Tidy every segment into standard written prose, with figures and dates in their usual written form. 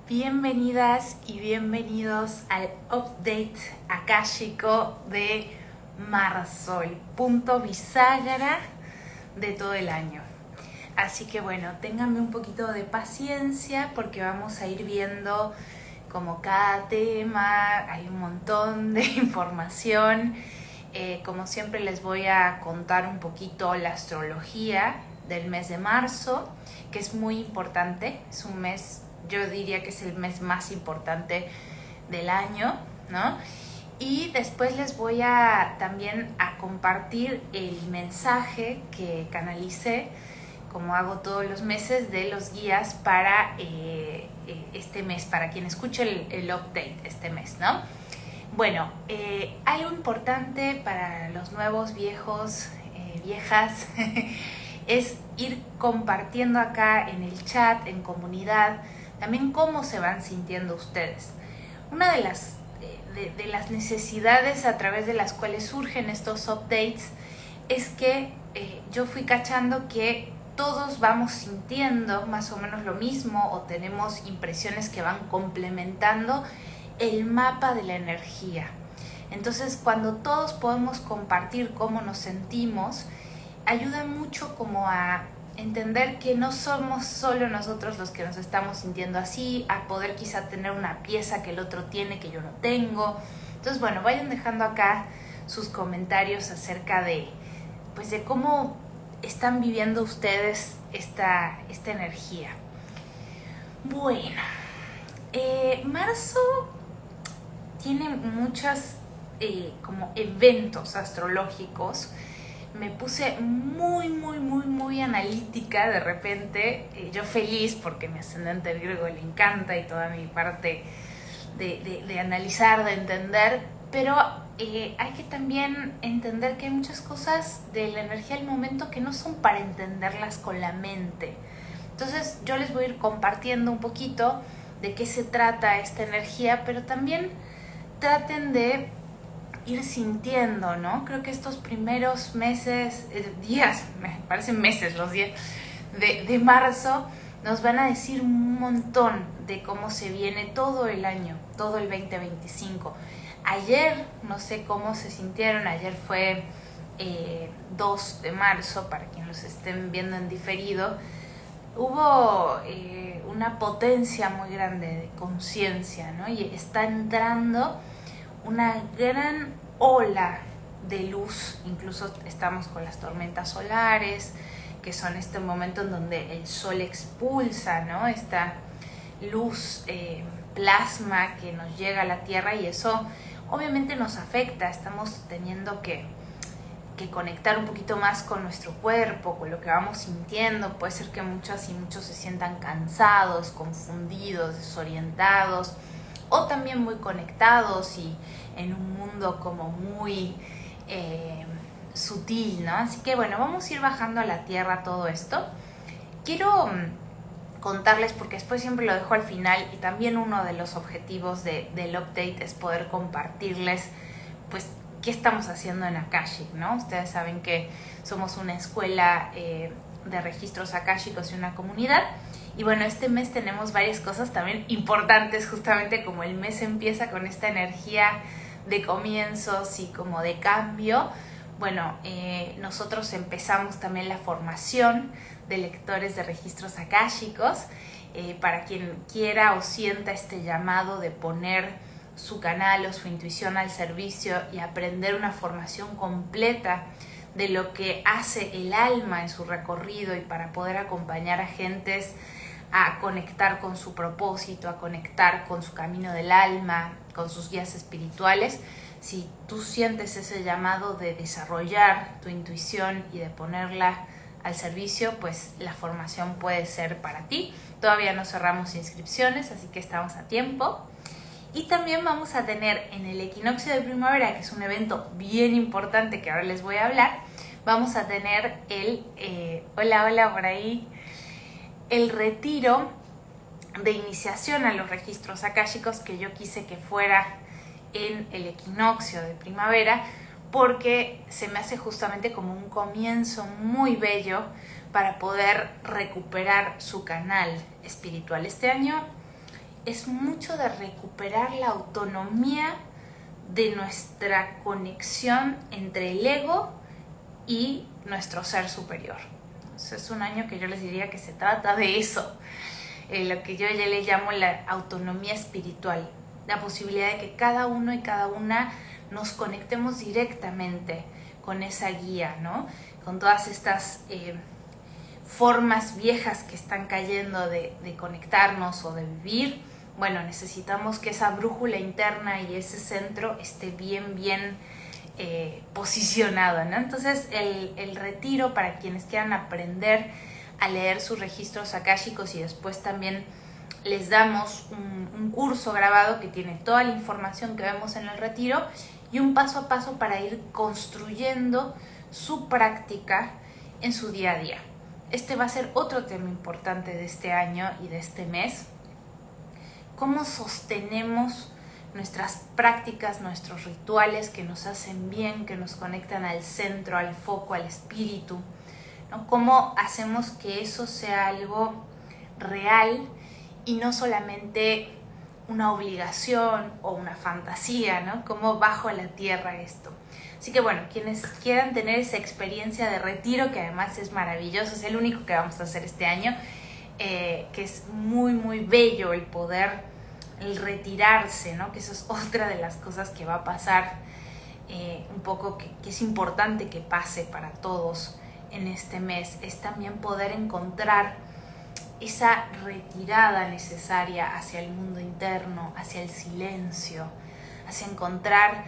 Bienvenidas y bienvenidos al update akáshico de marzo, el punto bisagra de todo el año. Así que bueno, ténganme un poquito de paciencia porque vamos a ir viendo como cada tema, hay un montón de información. Como siempre les voy a contar un poquito la astrología del mes de marzo, que es muy importante, es un mes, yo diría que es el mes más importante del año, ¿no? Y después les voy a también a compartir el mensaje que canalicé, como hago todos los meses, de los guías para este mes, para quien escuche el update este mes, ¿no? Bueno, algo importante para los nuevos, viejos, viejas, es ir compartiendo acá en el chat, en comunidad, también cómo se van sintiendo ustedes. Una de las necesidades a través de las cuales surgen estos updates es que yo fui cachando que todos vamos sintiendo más o menos lo mismo o tenemos impresiones que van complementando el mapa de la energía. Entonces, cuando todos podemos compartir cómo nos sentimos, ayuda mucho como a entender que no somos solo nosotros los que nos estamos sintiendo así, a poder quizá tener una pieza que el otro tiene que yo no tengo. Entonces, bueno, vayan dejando acá sus comentarios acerca de, pues, de cómo están viviendo ustedes esta energía. Bueno, marzo tiene muchos como eventos astrológicos. Me puse muy analítica de repente, yo feliz porque mi ascendente Virgo le encanta y toda mi parte de analizar, de entender, pero hay que también entender que hay muchas cosas de la energía del momento que no son para entenderlas con la mente. Entonces yo les voy a ir compartiendo un poquito de qué se trata esta energía, pero también traten de ir sintiendo, ¿no? Creo que estos primeros meses, días, me parecen meses los días de marzo, nos van a decir un montón de cómo se viene todo el año, todo el 2025. Ayer, no sé cómo se sintieron, ayer fue 2 de marzo, para quienes los estén viendo en diferido, hubo una potencia muy grande de conciencia, ¿no? Y está entrando una gran ola de luz, incluso estamos con las tormentas solares, que son este momento en donde el sol expulsa, ¿no? Esta luz plasma que nos llega a la Tierra y eso obviamente nos afecta, estamos teniendo que conectar un poquito más con nuestro cuerpo, con lo que vamos sintiendo. Puede ser que muchas y muchos se sientan cansados, confundidos, desorientados, o también muy conectados y en un mundo como muy sutil, ¿no? Así que bueno, vamos a ir bajando a la tierra todo esto. Quiero contarles, porque después siempre lo dejo al final, y también uno de los objetivos del update es poder compartirles, pues, qué estamos haciendo en Akashic, ¿no? Ustedes saben que somos una escuela de registros akáshicos y una comunidad. Y bueno, este mes tenemos varias cosas también importantes, justamente como el mes empieza con esta energía de comienzos y como de cambio. Bueno, nosotros empezamos también la formación de lectores de registros akáshicos. Para quien quiera o sienta este llamado de poner su canal o su intuición al servicio y aprender una formación completa de lo que hace el alma en su recorrido y para poder acompañar a gentes a conectar con su propósito, a conectar con su camino del alma, con sus guías espirituales. Si tú sientes ese llamado de desarrollar tu intuición y de ponerla al servicio, pues la formación puede ser para ti. Todavía no cerramos inscripciones, así que estamos a tiempo. Y también vamos a tener en el equinoccio de primavera, que es un evento bien importante que ahora les voy a hablar, vamos a tener hola por ahí, el retiro de iniciación a los registros akáshicos que yo quise que fuera en el equinoccio de primavera, porque se me hace justamente como un comienzo muy bello para poder recuperar su canal espiritual. Este año es mucho de recuperar la autonomía de nuestra conexión entre el ego y nuestro ser superior. Entonces, es un año que yo les diría que se trata de eso, lo que yo ya le llamo la autonomía espiritual, la posibilidad de que cada uno y cada una nos conectemos directamente con esa guía, ¿no? Con todas estas formas viejas que están cayendo de conectarnos o de vivir. Bueno, necesitamos que esa brújula interna y ese centro esté bien posicionado, ¿no? Entonces el retiro, para quienes quieran aprender a leer sus registros akáshicos, y después también les damos un curso grabado que tiene toda la información que vemos en el retiro y un paso a paso para ir construyendo su práctica en su día a día. Este va a ser otro tema importante de este año y de este mes. ¿Cómo sostenemos nuestras prácticas, nuestros rituales que nos hacen bien, que nos conectan al centro, al foco, al espíritu, ¿no? ¿Cómo hacemos que eso sea algo real y no solamente una obligación o una fantasía, ¿no? ¿Cómo bajo a la tierra esto? Así que bueno, quienes quieran tener esa experiencia de retiro, que además es maravilloso, es el único que vamos a hacer este año, que es muy bello el retirarse, ¿no? Que eso es otra de las cosas que va a pasar, un poco que es importante que pase para todos en este mes, es también poder encontrar esa retirada necesaria hacia el mundo interno, hacia el silencio, hacia encontrar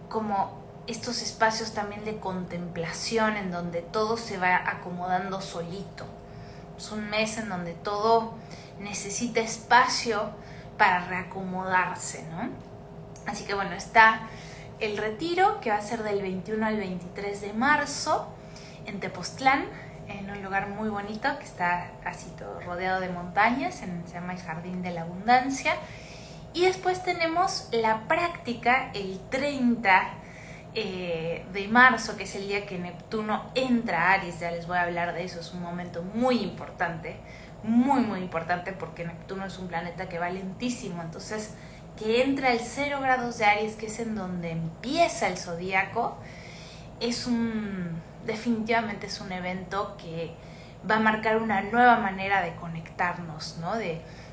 como estos espacios también de contemplación en donde todo se va acomodando solito. Es un mes en donde todo necesita espacio para reacomodarse, ¿no? Así que bueno, está el retiro que va a ser del 21 al 23 de marzo en Tepoztlán, en un lugar muy bonito que está así todo rodeado de montañas, se llama el Jardín de la Abundancia. Y después tenemos la práctica el 30 de marzo, que es el día que Neptuno entra a Aries. Ya les voy a hablar de eso, es un momento muy importante, muy importante, porque Neptuno es un planeta que va lentísimo, entonces que entra al 0 grados de Aries, que es en donde empieza el zodíaco, definitivamente es un evento que va a marcar una nueva manera de conectarnos, ¿no?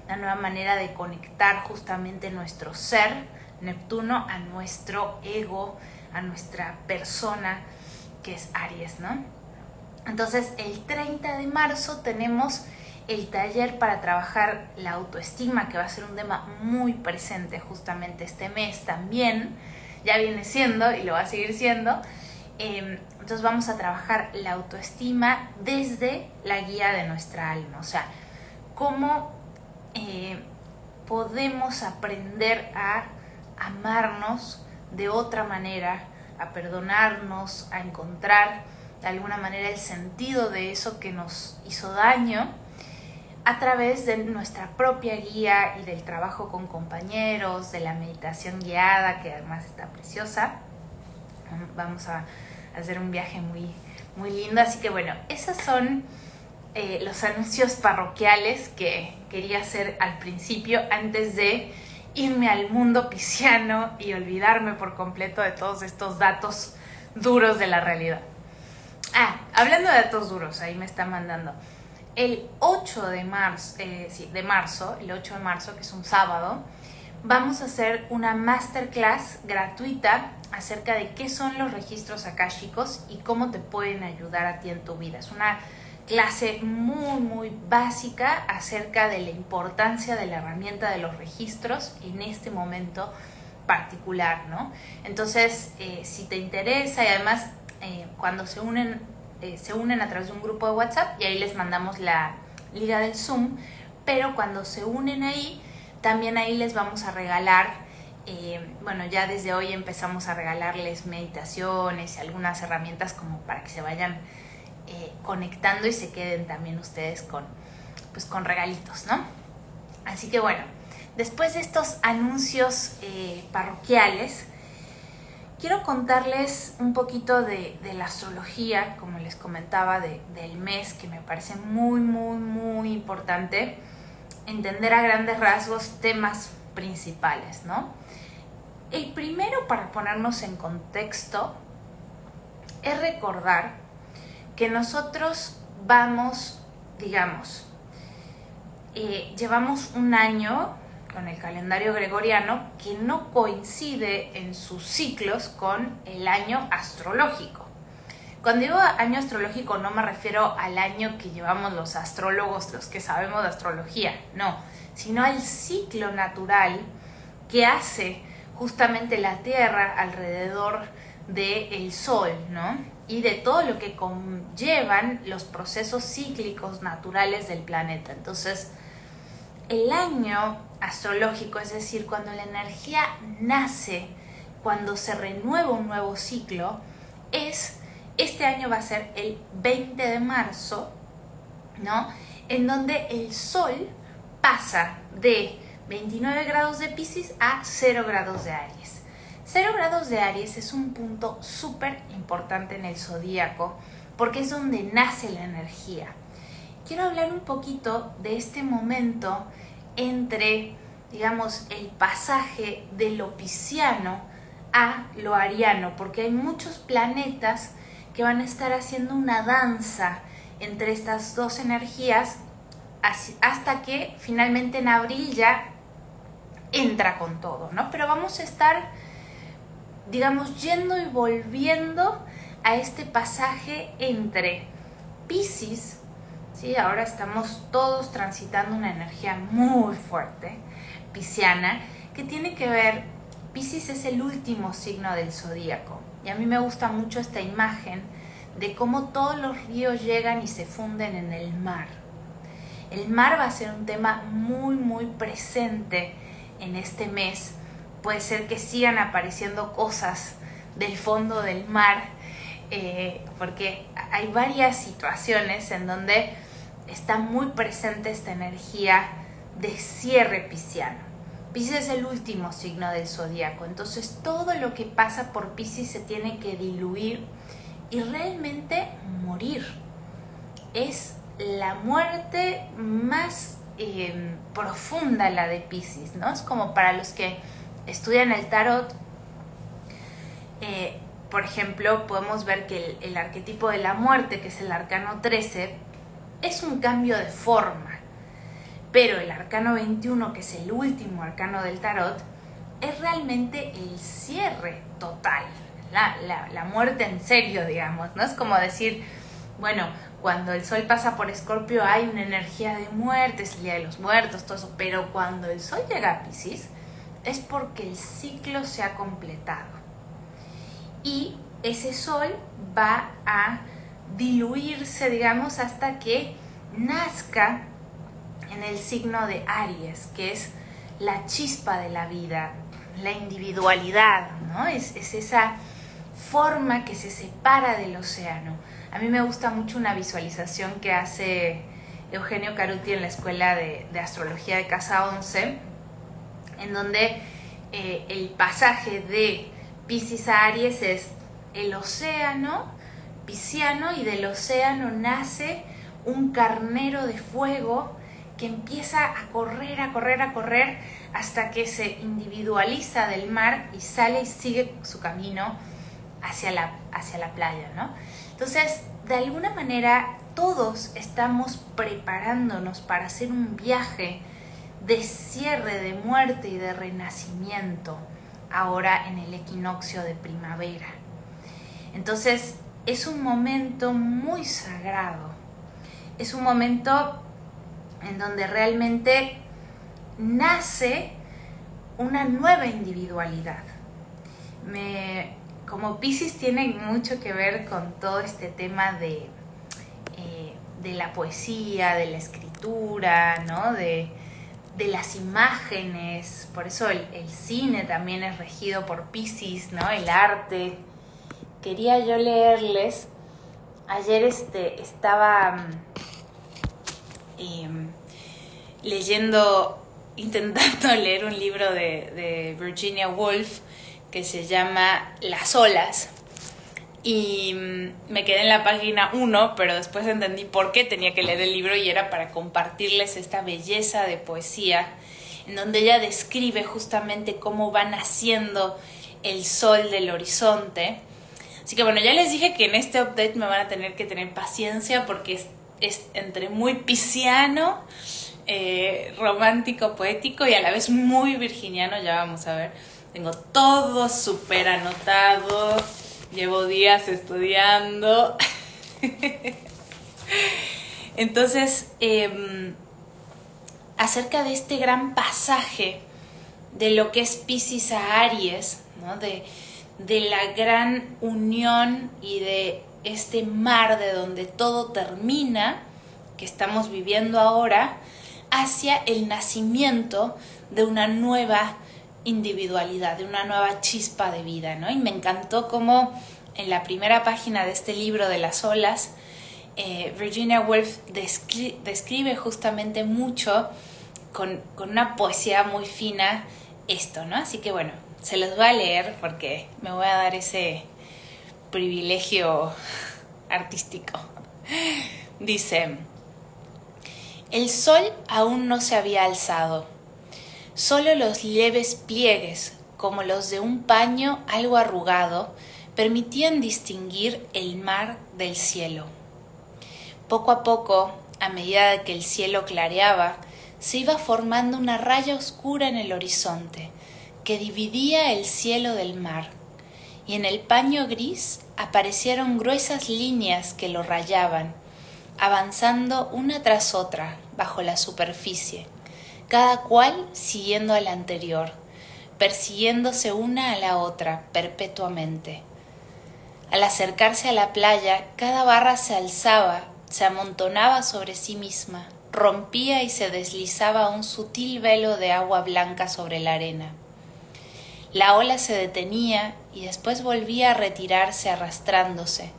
Una nueva manera de conectar justamente nuestro ser, Neptuno, a nuestro ego, a nuestra persona, que es Aries, ¿no? Entonces, el 30 de marzo tenemos el taller para trabajar la autoestima, que va a ser un tema muy presente justamente este mes también, ya viene siendo y lo va a seguir siendo. Entonces vamos a trabajar la autoestima desde la guía de nuestra alma, o sea, cómo podemos aprender a amarnos de otra manera, a perdonarnos, a encontrar de alguna manera el sentido de eso que nos hizo daño a través de nuestra propia guía y del trabajo con compañeros, de la meditación guiada, que además está preciosa. Vamos a hacer un viaje muy lindo. Así que bueno, esos son los anuncios parroquiales que quería hacer al principio, antes de irme al mundo pisciano y olvidarme por completo de todos estos datos duros de la realidad. Hablando de datos duros, ahí me está mandando. El 8 de marzo, el 8 de marzo, que es un sábado, vamos a hacer una masterclass gratuita acerca de qué son los registros akáshicos y cómo te pueden ayudar a ti en tu vida. Es una clase muy básica acerca de la importancia de la herramienta de los registros en este momento particular, ¿no? Entonces, si te interesa, y además cuando se unen a través de un grupo de WhatsApp y ahí les mandamos la liga del Zoom, pero cuando se unen ahí, también ahí les vamos a regalar, ya desde hoy empezamos a regalarles meditaciones y algunas herramientas como para que se vayan conectando y se queden también ustedes con regalitos, ¿no? Así que bueno, después de estos anuncios parroquiales, quiero contarles un poquito de la astrología, como les comentaba, del mes, que me parece muy importante. entender a grandes rasgos temas principales, ¿no? El primero, para ponernos en contexto, es recordar que nosotros vamos, digamos, llevamos un año con el calendario gregoriano que no coincide en sus ciclos con el año astrológico. Cuando digo año astrológico no me refiero al año que llevamos los astrólogos, los que sabemos de astrología, no, sino al ciclo natural que hace justamente la Tierra alrededor del Sol, ¿no? Y de todo lo que conllevan los procesos cíclicos naturales del planeta. Entonces, el año astrológico, es decir, cuando la energía nace, cuando se renueva un nuevo ciclo, este año va a ser el 20 de marzo, ¿no? En donde el Sol pasa de 29 grados de Piscis a 0 grados de Aries. 0 grados de Aries es un punto súper importante en el zodíaco porque es donde nace la energía. Quiero hablar un poquito de este momento entre, digamos, el pasaje de lo pisciano a lo ariano, porque hay muchos planetas que van a estar haciendo una danza entre estas dos energías hasta que finalmente en abril ya entra con todo, ¿no? Pero vamos a estar, digamos, yendo y volviendo a este pasaje entre Piscis, ¿sí? Ahora estamos todos transitando una energía muy fuerte, pisciana, que tiene que ver, Piscis es el último signo del zodíaco, y a mí me gusta mucho esta imagen de cómo todos los ríos llegan y se funden en el mar. El mar va a ser un tema muy, muy presente en este mes. Puede ser que sigan apareciendo cosas del fondo del mar, porque hay varias situaciones en donde está muy presente esta energía de cierre pisciano. Piscis es el último signo del zodíaco, entonces todo lo que pasa por Piscis se tiene que diluir y realmente morir. Es la muerte más profunda, la de Piscis, ¿no? Es como para los que estudian el tarot, por ejemplo, podemos ver que el arquetipo de la muerte, que es el arcano 13, es un cambio de forma, pero el arcano 21, que es el último arcano del tarot, es realmente el cierre total, la muerte en serio, digamos, ¿no? Es como decir, bueno, cuando el Sol pasa por Escorpio hay una energía de muerte, es el Día de los Muertos, todo eso, pero cuando el Sol llega a Piscis es porque el ciclo se ha completado y ese Sol va a diluirse, digamos, hasta que nazca en el signo de Aries, que es la chispa de la vida, la individualidad, ¿no? Es esa forma que se separa del océano. A mí me gusta mucho una visualización que hace Eugenio Caruti en la Escuela de Astrología de Casa 11, en donde el pasaje de Piscis a Aries es el océano pisciano, y del océano nace un carnero de fuego que empieza a correr, a correr, a correr hasta que se individualiza del mar y sale y sigue su camino hacia la playa, ¿no? Entonces, de alguna manera, todos estamos preparándonos para hacer un viaje de cierre, de muerte y de renacimiento ahora en el equinoccio de primavera. Entonces, es un momento muy sagrado. Es un momento en donde realmente nace una nueva individualidad. Como Piscis tiene mucho que ver con todo este tema de la poesía, de la escritura, ¿no? de las imágenes. Por eso el cine también es regido por Piscis, ¿no? El arte. Quería yo leerles, ayer estaba intentando leer un libro de Virginia Woolf que se llama Las olas, Y me quedé en la página 1, pero después entendí por qué tenía que leer el libro y era para compartirles esta belleza de poesía en donde ella describe justamente cómo va naciendo el sol del horizonte. Así que bueno, ya les dije que en este update me van a tener que tener paciencia porque es entre muy pisciano, romántico, poético y a la vez muy virginiano, ya vamos a ver. Tengo todo súper anotado, llevo días estudiando. Entonces, acerca de este gran pasaje de lo que es Piscis a Aries, ¿no? de la gran unión y de este mar de donde todo termina, que estamos viviendo ahora, hacia el nacimiento de una nueva individualidad, de una nueva chispa de vida, ¿no? Y me encantó cómo en la primera página de este libro de las olas, Virginia Woolf describe justamente mucho, con una poesía muy fina, esto, ¿no? Así que bueno, se los voy a leer porque me voy a dar ese privilegio artístico. Dice: el sol aún no se había alzado. Solo los leves pliegues, como los de un paño algo arrugado, permitían distinguir el mar del cielo. Poco a poco, a medida que el cielo clareaba, se iba formando una raya oscura en el horizonte, que dividía el cielo del mar, y en el paño gris aparecieron gruesas líneas que lo rayaban, avanzando una tras otra bajo la superficie, cada cual siguiendo a la anterior, persiguiéndose una a la otra perpetuamente. Al acercarse a la playa, cada barra se alzaba, se amontonaba sobre sí misma, rompía y se deslizaba un sutil velo de agua blanca sobre la arena. La ola se detenía y después volvía a retirarse arrastrándose,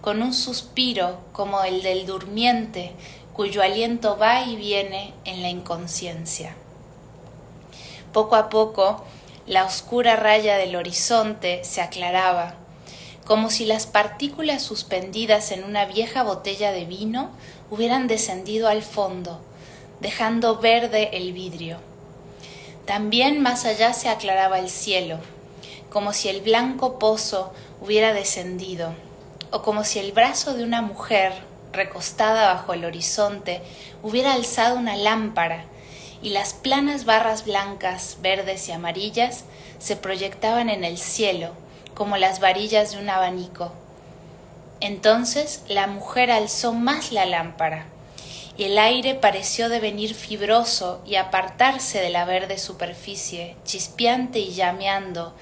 con un suspiro como el del durmiente cuyo aliento va y viene en la inconsciencia. Poco a poco, la oscura raya del horizonte se aclaraba, como si las partículas suspendidas en una vieja botella de vino hubieran descendido al fondo, dejando verde el vidrio. También más allá se aclaraba el cielo, como si el blanco pozo hubiera descendido, o como si el brazo de una mujer, recostada bajo el horizonte, hubiera alzado una lámpara, y las planas barras blancas, verdes y amarillas se proyectaban en el cielo, como las varillas de un abanico. Entonces la mujer alzó más la lámpara, y el aire pareció devenir fibroso y apartarse de la verde superficie, chispeante y llameando,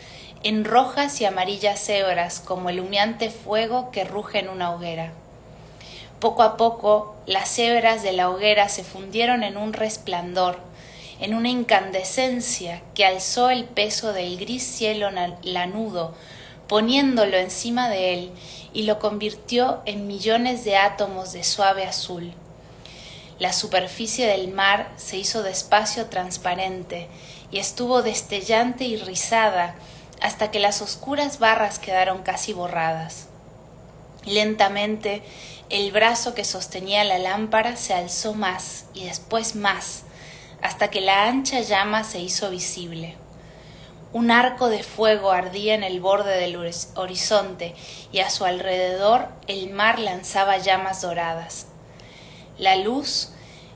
en rojas y amarillas hebras como el humeante fuego que ruge en una hoguera. Poco a poco, las hebras de la hoguera se fundieron en un resplandor, en una incandescencia que alzó el peso del gris cielo lanudo, poniéndolo encima de él y lo convirtió en millones de átomos de suave azul. La superficie del mar se hizo despacio transparente y estuvo destellante y rizada hasta que las oscuras barras quedaron casi borradas. Lentamente, el brazo que sostenía la lámpara se alzó más y después más, hasta que la ancha llama se hizo visible. Un arco de fuego ardía en el borde del horizonte y a su alrededor el mar lanzaba llamas doradas. La luz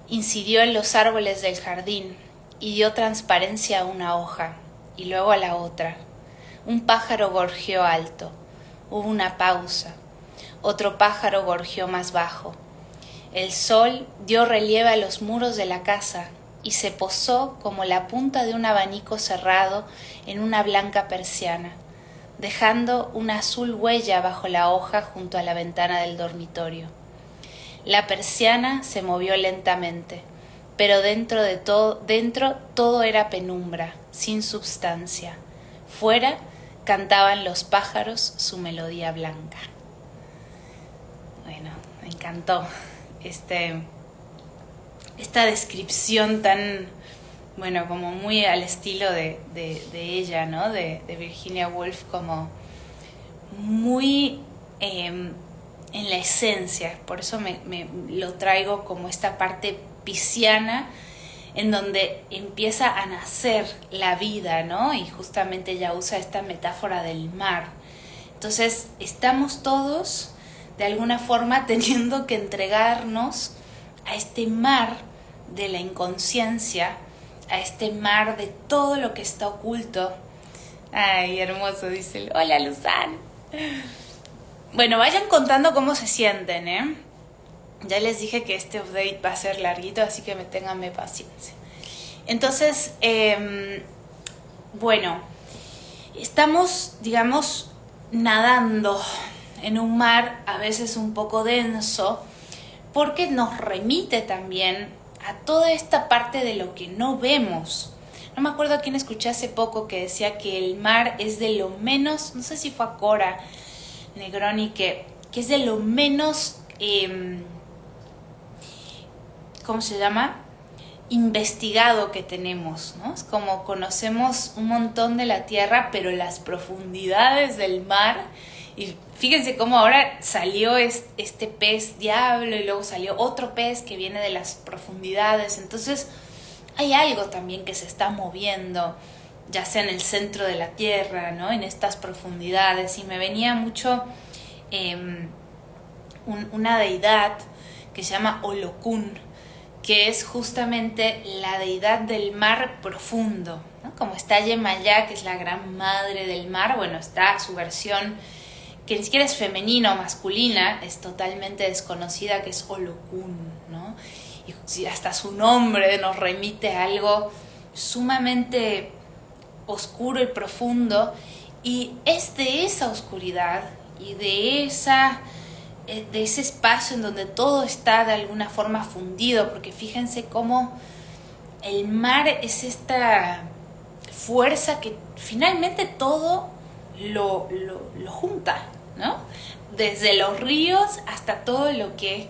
incidió en los árboles del jardín y dio transparencia a una hoja y luego a la otra. Un pájaro gorjeó alto. Hubo una pausa. Otro pájaro gorjeó más bajo. El sol dio relieve a los muros de la casa y se posó como la punta de un abanico cerrado en una blanca persiana, dejando una azul huella bajo la hoja junto a la ventana del dormitorio. La persiana se movió lentamente, pero dentro todo era penumbra, sin substancia. Fuera cantaban los pájaros su melodía blanca. Bueno, me encantó esta descripción tan, bueno, como muy al estilo de ella, ¿no? De Virginia Woolf, como muy en la esencia. Por eso me lo traigo como esta parte pisciana, en donde empieza a nacer la vida, ¿no? Y justamente ella usa esta metáfora del mar. Entonces estamos todos de alguna forma teniendo que entregarnos a este mar de la inconsciencia, a este mar de todo lo que está oculto. Ay, hermoso, dice. Hola, Luzán. Bueno, vayan contando cómo se sienten, ¿eh? Ya les dije que este update va a ser larguito, así que ténganme paciencia. Entonces, bueno, estamos, digamos, nadando en un mar a veces un poco denso, porque nos remite también a toda esta parte de lo que no vemos. No me acuerdo a quién escuché hace poco que decía que el mar es de lo menos, no sé si fue a Cora Negroni, que es de lo menos, ¿cómo se llama? Investigado que tenemos, ¿no? Es como conocemos un montón de la tierra, pero las profundidades del mar, y fíjense cómo ahora salió este pez diablo y luego salió otro pez que viene de las profundidades. Entonces hay algo también que se está moviendo, ya sea en el centro de la tierra, ¿no? En estas profundidades. Y me venía mucho una deidad que se llama Olokun, que es justamente la deidad del mar profundo, ¿no? Como está Yemayá, que es la gran madre del mar, bueno, está su versión, que ni siquiera es femenina o masculina, es totalmente desconocida, que es Olokun, ¿no? Y hasta su nombre nos remite a algo sumamente oscuro y profundo, y es de esa oscuridad y de ese espacio en donde todo está de alguna forma fundido, porque fíjense cómo el mar es esta fuerza que finalmente todo lo junta, ¿no? Desde los ríos hasta todo lo que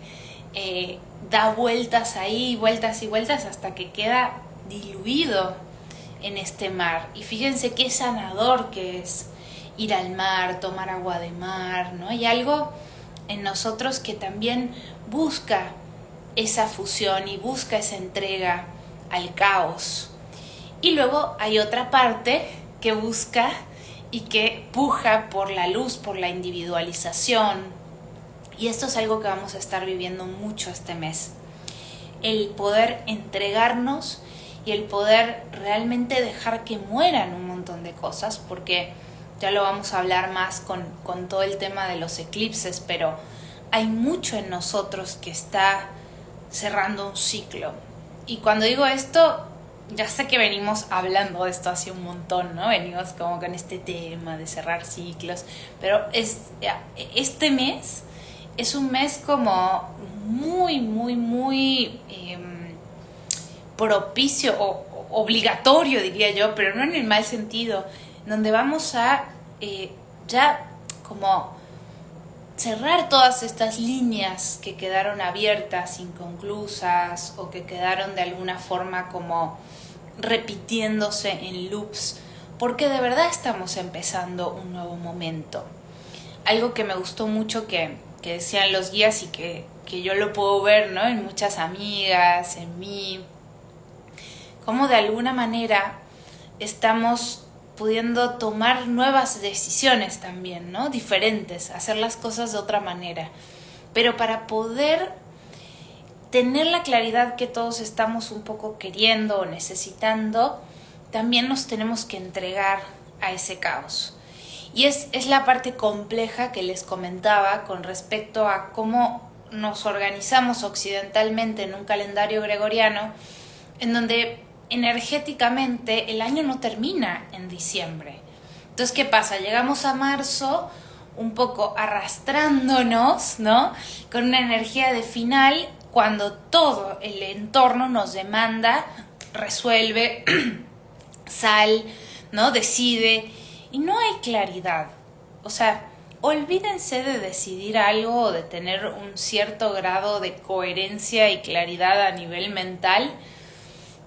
da vueltas ahí, vueltas y vueltas, hasta que queda diluido en este mar. Y fíjense qué sanador que es ir al mar, tomar agua de mar, ¿no? Hay algo en nosotros que también busca esa fusión y busca esa entrega al caos. Y luego hay otra parte que busca y que puja por la luz, por la individualización. Y esto es algo que vamos a estar viviendo mucho este mes. El poder entregarnos y el poder realmente dejar que mueran un montón de cosas, porque ya lo vamos a hablar más con todo el tema de los eclipses, pero hay mucho en nosotros que está cerrando un ciclo. Y cuando digo esto, ya sé que venimos hablando de esto hace un montón, ¿no? Venimos como con este tema de cerrar ciclos, pero este mes es un mes como muy, muy, muy propicio o obligatorio, diría yo, pero no en el mal sentido, donde vamos a ya como cerrar todas estas líneas que quedaron abiertas, inconclusas, o que quedaron de alguna forma como repitiéndose en loops, porque de verdad estamos empezando un nuevo momento. Algo que me gustó mucho que decían los guías y que yo lo puedo ver, ¿no? En muchas amigas, en mí, como de alguna manera estamos pudiendo tomar nuevas decisiones también, ¿no? Diferentes, hacer las cosas de otra manera. Pero para poder tener la claridad que todos estamos un poco queriendo o necesitando, también nos tenemos que entregar a ese caos. Y es la parte compleja que les comentaba con respecto a cómo nos organizamos occidentalmente en un calendario gregoriano, en donde energéticamente el año no termina en diciembre. Entonces, ¿qué pasa? Llegamos a marzo un poco arrastrándonos, ¿no? Con una energía de final, cuando todo el entorno nos demanda, resuelve, sal, ¿no? Decide, y no hay claridad. O sea, olvídense de decidir algo o de tener un cierto grado de coherencia y claridad a nivel mental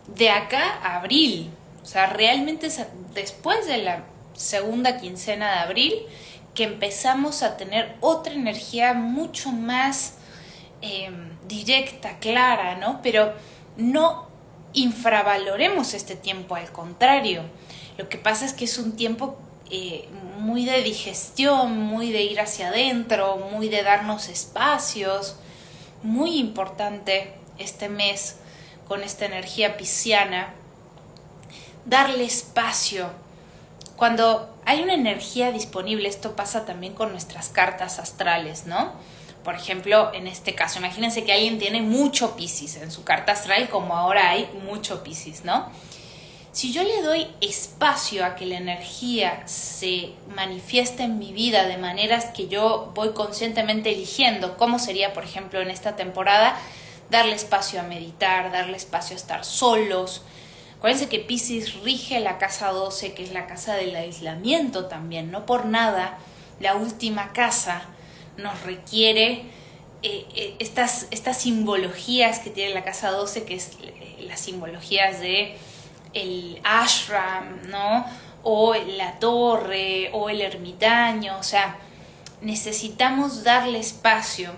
de acá a abril. O sea, realmente después de la segunda quincena de abril, que empezamos a tener otra energía mucho más directa, clara, ¿no? Pero no infravaloremos este tiempo, al contrario. Lo que pasa es que es un tiempo muy de digestión, muy de ir hacia adentro, muy de darnos espacios. Muy importante este mes con esta energía pisciana, darle espacio. Cuando hay una energía disponible, esto pasa también con nuestras cartas astrales, ¿no? Por ejemplo, en este caso, imagínense que alguien tiene mucho Piscis en su carta astral, como ahora hay mucho Piscis, ¿no? Si yo le doy espacio a que la energía se manifieste en mi vida de maneras que yo voy conscientemente eligiendo, ¿cómo sería, por ejemplo, en esta temporada? Darle espacio a meditar, darle espacio a estar solos. Acuérdense que Piscis rige la casa 12, que es la casa del aislamiento también. No por nada, la última casa nos requiere estas simbologías que tiene la casa 12, que es las simbologías de el ashram, ¿no? O la torre, o el ermitaño. O sea, necesitamos darle espacio.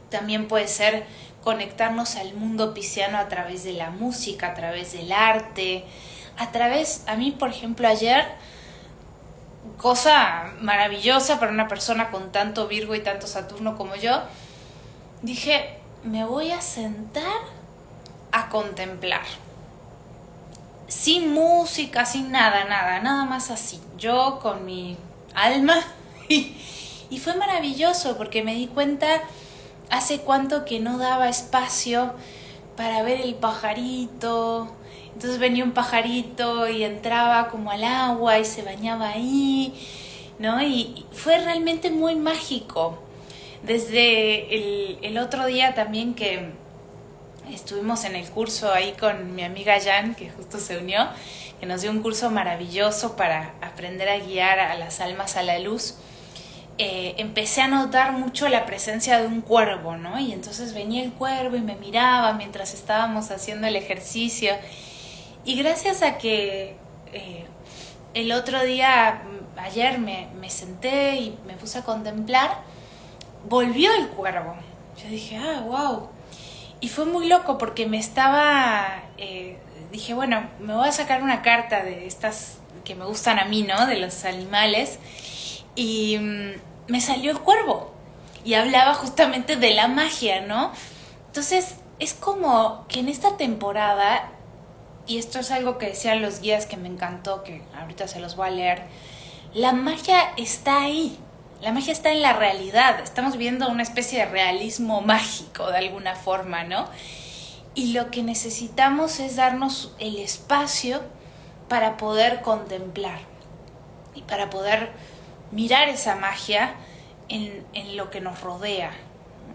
También puede ser conectarnos al mundo pisciano a través de la música, a través del arte, a mí, por ejemplo, ayer, cosa maravillosa para una persona con tanto Virgo y tanto Saturno como yo, dije, me voy a sentar a contemplar. Sin música, sin nada más así. Yo con mi alma. Y fue maravilloso porque me di cuenta hace cuánto que no daba espacio para ver el pajarito. Entonces venía un pajarito y entraba como al agua y se bañaba ahí, ¿no? Y fue realmente muy mágico. Desde el otro día también que estuvimos en el curso ahí con mi amiga Jan, que justo se unió, que nos dio un curso maravilloso para aprender a guiar a las almas a la luz. Empecé a notar mucho la presencia de un cuervo, ¿no? Y entonces venía el cuervo y me miraba mientras estábamos haciendo el ejercicio. Y gracias a que el otro día, ayer me senté y me puse a contemplar, volvió el cuervo. Yo dije, wow. Y fue muy loco porque dije, bueno, me voy a sacar una carta de estas que me gustan a mí, ¿no? De los animales. Y me salió el cuervo. Y hablaba justamente de la magia, ¿no? Entonces, es como que en esta temporada, y esto es algo que decían los guías que me encantó, que ahorita se los voy a leer, la magia está ahí. La magia está en la realidad. Estamos viviendo una especie de realismo mágico de alguna forma, ¿no? Y lo que necesitamos es darnos el espacio para poder contemplar y para poder mirar esa magia en lo que nos rodea.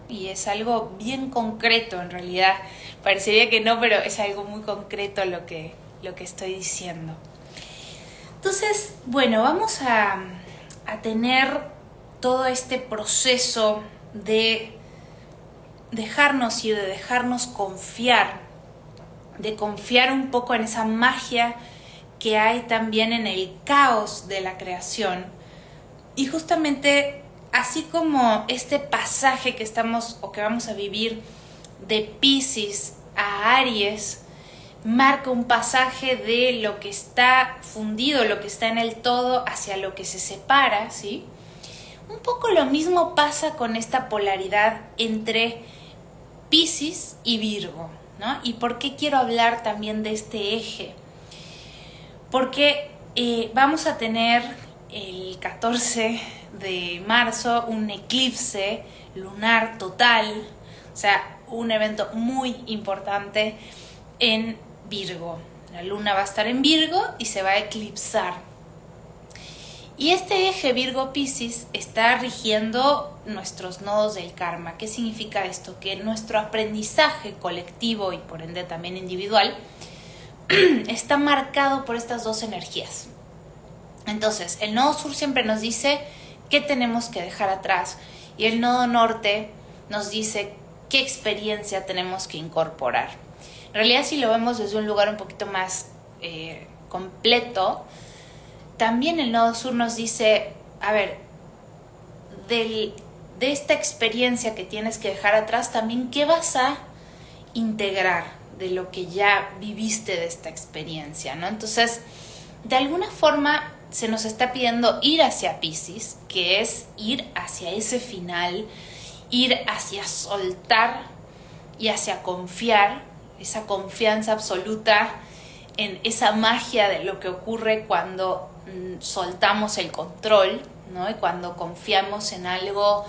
Y es algo bien concreto en realidad. Parecería que no, pero es algo muy concreto lo que estoy diciendo. Entonces, bueno, vamos a tener todo este proceso de dejarnos ir, de dejarnos confiar, de confiar un poco en esa magia que hay también en el caos de la creación. Y justamente así como este pasaje que vamos a vivir de Piscis a Aries, marca un pasaje de lo que está fundido, lo que está en el todo, hacia lo que se separa, ¿sí? Un poco lo mismo pasa con esta polaridad entre Piscis y Virgo, ¿no? ¿Y por qué quiero hablar también de este eje? Porque vamos a tener el 14 de marzo un eclipse lunar total, o sea, un evento muy importante en Virgo. La luna va a estar en Virgo y se va a eclipsar. Y este eje Virgo-Piscis está rigiendo nuestros nodos del karma. ¿Qué significa esto? Que nuestro aprendizaje colectivo y por ende también individual está marcado por estas dos energías. Entonces, el nodo sur siempre nos dice qué tenemos que dejar atrás y el nodo norte nos dice qué experiencia tenemos que incorporar. En realidad, si lo vemos desde un lugar un poquito más completo, también el nodo sur nos dice, a ver, de esta experiencia que tienes que dejar atrás, también qué vas a integrar de lo que ya viviste de esta experiencia, ¿no? Entonces, de alguna forma se nos está pidiendo ir hacia Piscis, que es ir hacia ese final, ir hacia soltar y hacia confiar, esa confianza absoluta en esa magia de lo que ocurre cuando soltamos el control, ¿no? Y cuando confiamos en algo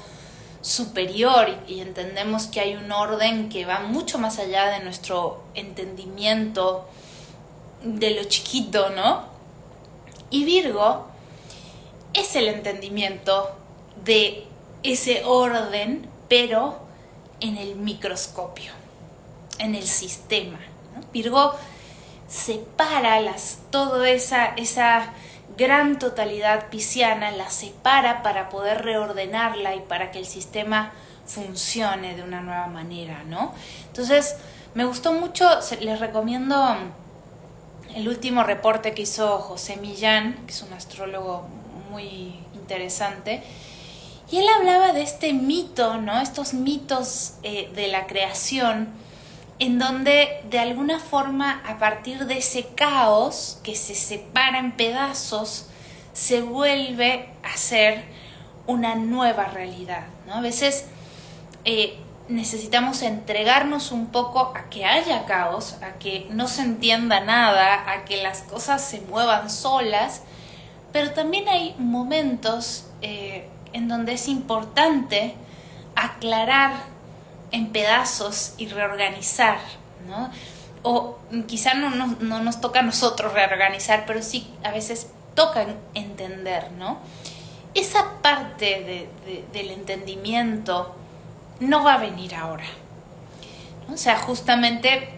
superior y entendemos que hay un orden que va mucho más allá de nuestro entendimiento de lo chiquito, ¿no? Y Virgo es el entendimiento de ese orden, pero en el microscopio, en el sistema, ¿no? Virgo separa toda esa gran totalidad pisciana, la separa para poder reordenarla y para que el sistema funcione de una nueva manera, ¿no? Entonces, me gustó mucho, les recomiendo el último reporte que hizo José Millán, que es un astrólogo muy interesante, y él hablaba de este mito, ¿no? Estos mitos de la creación, en donde de alguna forma a partir de ese caos que se separa en pedazos, se vuelve a ser una nueva realidad, ¿no? A veces necesitamos entregarnos un poco a que haya caos, a que no se entienda nada, a que las cosas se muevan solas, pero también hay momentos en donde es importante aclarar en pedazos y reorganizar, ¿no? O quizá no nos toca a nosotros reorganizar, pero sí a veces toca entender, ¿no? Esa parte del entendimiento no va a venir ahora, ¿no? O sea, justamente,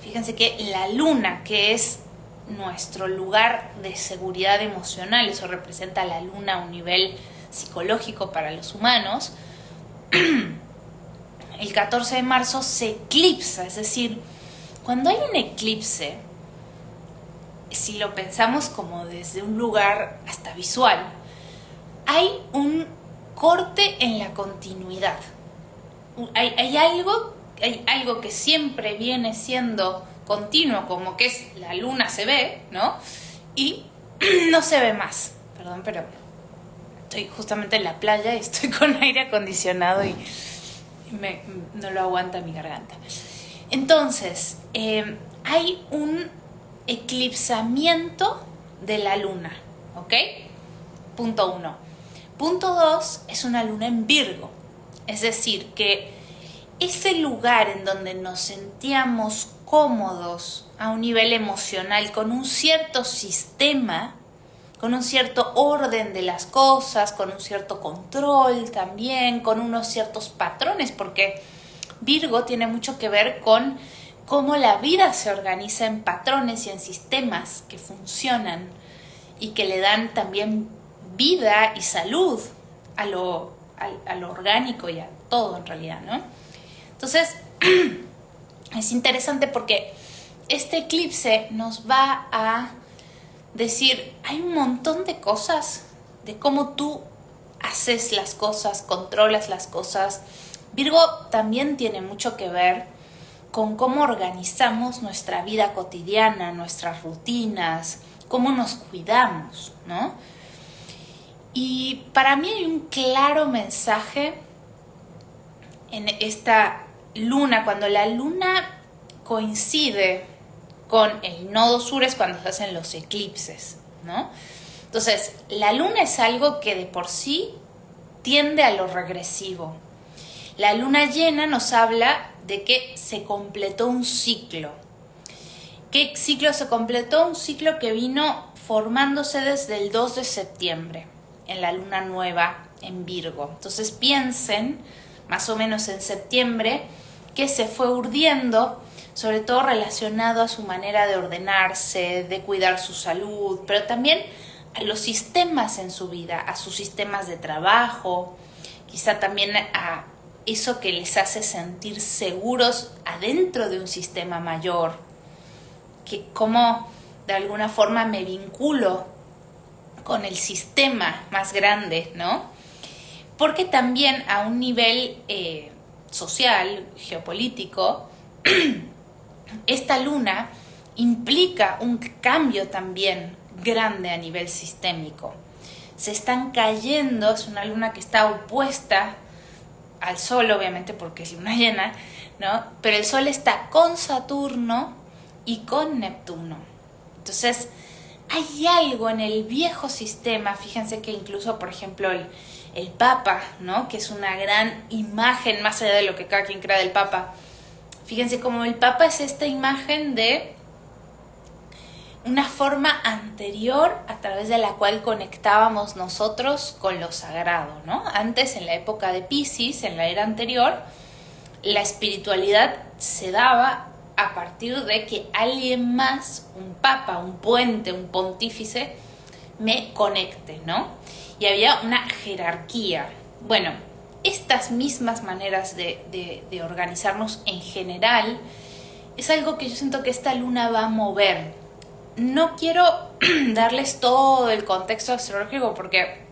fíjense que la luna, que es nuestro lugar de seguridad emocional, eso representa la luna a un nivel psicológico para los humanos, el 14 de marzo se eclipsa, es decir, cuando hay un eclipse, si lo pensamos como desde un lugar hasta visual, hay un corte en la continuidad. Hay algo que siempre viene siendo continuo, como que es la luna se ve, ¿no? Y no se ve más. Perdón, pero estoy justamente en la playa y estoy con aire acondicionado y no lo aguanta mi garganta. Entonces, hay un eclipsamiento de la luna, ¿ok? Punto 1. Punto 2, es una luna en Virgo. Es decir, que ese lugar en donde nos sentíamos cómodos a un nivel emocional, con un cierto sistema, con un cierto orden de las cosas, con un cierto control también, con unos ciertos patrones, porque Virgo tiene mucho que ver con cómo la vida se organiza en patrones y en sistemas que funcionan y que le dan también vida y salud a lo orgánico y a todo en realidad, ¿no? Entonces, es interesante porque este eclipse nos va a decir, hay un montón de cosas, de cómo tú haces las cosas, controlas las cosas. Virgo también tiene mucho que ver con cómo organizamos nuestra vida cotidiana, nuestras rutinas, cómo nos cuidamos, ¿no? Y para mí hay un claro mensaje en esta luna, cuando la luna coincide con el nodo sur es cuando se hacen los eclipses, ¿no? Entonces, la luna es algo que de por sí tiende a lo regresivo. La luna llena nos habla de que se completó un ciclo. ¿Qué ciclo se completó? Un ciclo que vino formándose desde el 2 de septiembre, en la luna nueva en Virgo. Entonces piensen, más o menos en septiembre, que se fue urdiendo, sobre todo relacionado a su manera de ordenarse, de cuidar su salud, pero también a los sistemas en su vida, a sus sistemas de trabajo, quizá también a eso que les hace sentir seguros adentro de un sistema mayor, que cómo de alguna forma me vinculo con el sistema más grande, ¿no? porque también a un nivel social, geopolítico, esta luna implica un cambio también grande a nivel sistémico. Se están cayendo, es una luna que está opuesta al Sol, obviamente porque es luna llena, ¿no? Pero el Sol está con Saturno y con Neptuno. Entonces, hay algo en el viejo sistema, fíjense que incluso, por ejemplo, el Papa, ¿no? Que es una gran imagen, más allá de lo que cada quien crea del Papa. Fíjense cómo el Papa es esta imagen de una forma anterior a través de la cual conectábamos nosotros con lo sagrado, ¿no? Antes, en la época de Piscis, en la era anterior, la espiritualidad se daba a partir de que alguien más, un papa, un puente, un pontífice, me conecte, ¿no? Y había una jerarquía. Bueno, estas mismas maneras de organizarnos en general es algo que yo siento que esta luna va a mover. No quiero darles todo el contexto astrológico porque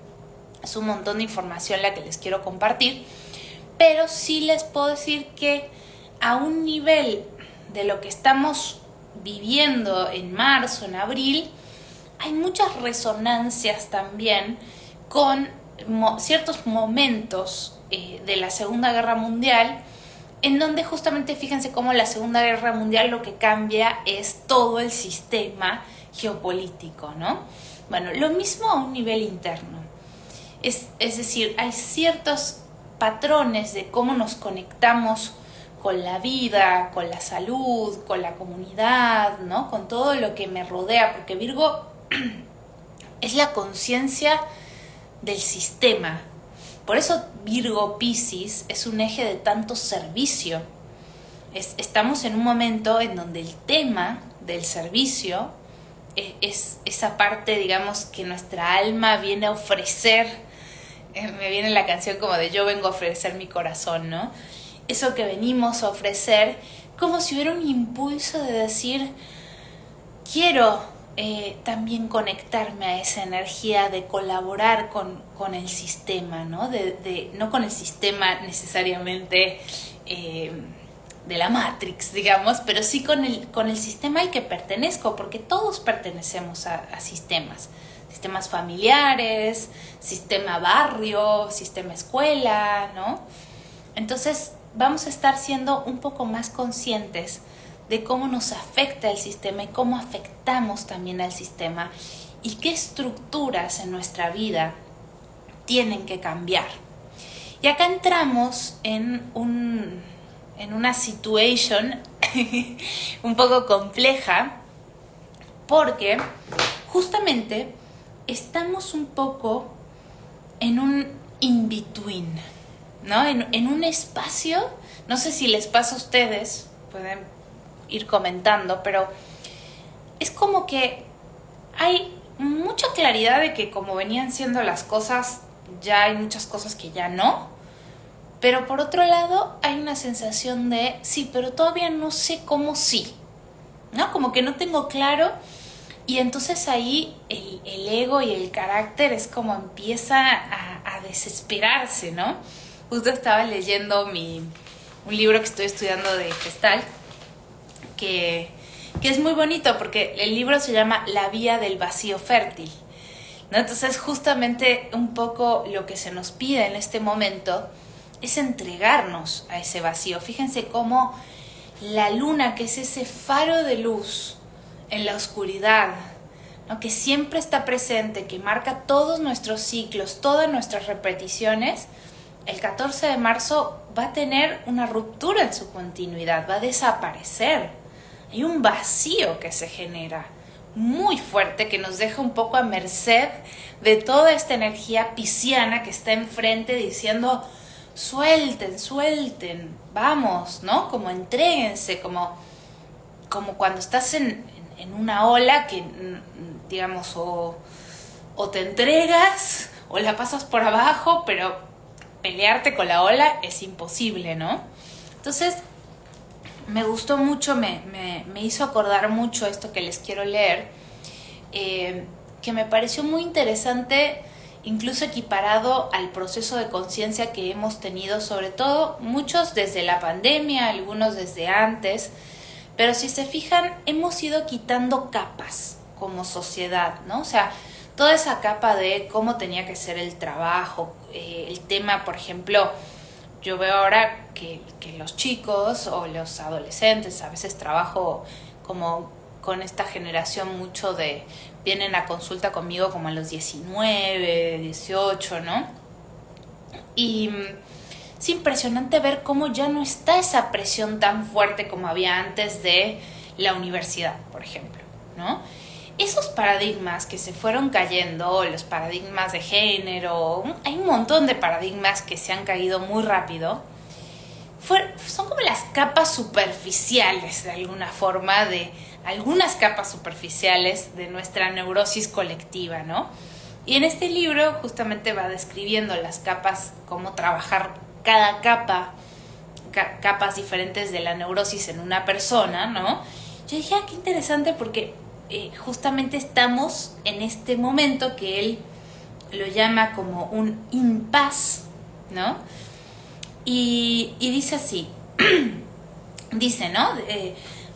es un montón de información la que les quiero compartir, pero sí les puedo decir que a un nivel de lo que estamos viviendo en marzo, en abril, hay muchas resonancias también con ciertos momentos de la Segunda Guerra Mundial, en donde justamente fíjense cómo la Segunda Guerra Mundial lo que cambia es todo el sistema geopolítico, ¿no? Bueno, lo mismo a un nivel interno. Es decir, hay ciertos patrones de cómo nos conectamos con la vida, con la salud, con la comunidad, ¿no? Con todo lo que me rodea, porque Virgo es la conciencia del sistema. Por eso Virgo Piscis es un eje de tanto servicio. Estamos en un momento en donde el tema del servicio es esa parte, digamos, que nuestra alma viene a ofrecer. Me viene la canción como de yo vengo a ofrecer mi corazón, ¿no? Eso que venimos a ofrecer, como si hubiera un impulso de decir, quiero también conectarme a esa energía de colaborar con el sistema, ¿no? No con el sistema necesariamente de la Matrix, digamos, pero sí con el sistema al que pertenezco, porque todos pertenecemos a sistemas familiares, sistema barrio, sistema escuela, ¿no? Entonces vamos a estar siendo un poco más conscientes de cómo nos afecta el sistema y cómo afectamos también al sistema y qué estructuras en nuestra vida tienen que cambiar. Y acá entramos en una situation un poco compleja porque justamente estamos un poco en un in-between, ¿no? En un espacio, no sé si les pasa a ustedes, pueden ir comentando, pero es como que hay mucha claridad de que como venían siendo las cosas, ya hay muchas cosas que ya no, pero por otro lado hay una sensación de sí, pero todavía no sé cómo sí, ¿no? Como que no tengo claro, y entonces ahí el ego y el carácter es como empieza a desesperarse, ¿no? Justo estaba leyendo un libro que estoy estudiando de Gestalt, que es muy bonito porque el libro se llama La vía del vacío fértil, ¿no? Entonces justamente un poco lo que se nos pide en este momento es entregarnos a ese vacío. Fíjense cómo la luna, que es ese faro de luz en la oscuridad, ¿no? Que siempre está presente, que marca todos nuestros ciclos, todas nuestras repeticiones, el 14 de marzo va a tener una ruptura en su continuidad, va a desaparecer. Hay un vacío que se genera muy fuerte que nos deja un poco a merced de toda esta energía pisciana que está enfrente diciendo suelten, vamos, ¿no? Como entréguense, como cuando estás en una ola que, digamos, o te entregas o la pasas por abajo, pero pelearte con la ola es imposible, ¿no? Entonces, me gustó mucho, me hizo acordar mucho esto que les quiero leer, que me pareció muy interesante incluso equiparado al proceso de conciencia que hemos tenido, sobre todo muchos desde la pandemia, algunos desde antes, pero si se fijan, hemos ido quitando capas como sociedad, ¿no? O sea, toda esa capa de cómo tenía que ser el trabajo, el tema, por ejemplo, yo veo ahora que los chicos o los adolescentes, a veces trabajo como con esta generación mucho de, vienen a consulta conmigo como a los 19, 18, ¿no? Y es impresionante ver cómo ya no está esa presión tan fuerte como había antes de la universidad, por ejemplo, ¿no? Esos paradigmas que se fueron cayendo, los paradigmas de género, hay un montón de paradigmas que se han caído muy rápido, son como las capas superficiales de alguna forma, de algunas capas superficiales de nuestra neurosis colectiva, ¿no? Y en este libro justamente va describiendo las capas, cómo trabajar cada capa, capas diferentes de la neurosis en una persona, ¿no? Yo dije, qué interesante, porque justamente estamos en este momento que él lo llama como un impasse, ¿no? Y dice así, dice, ¿no?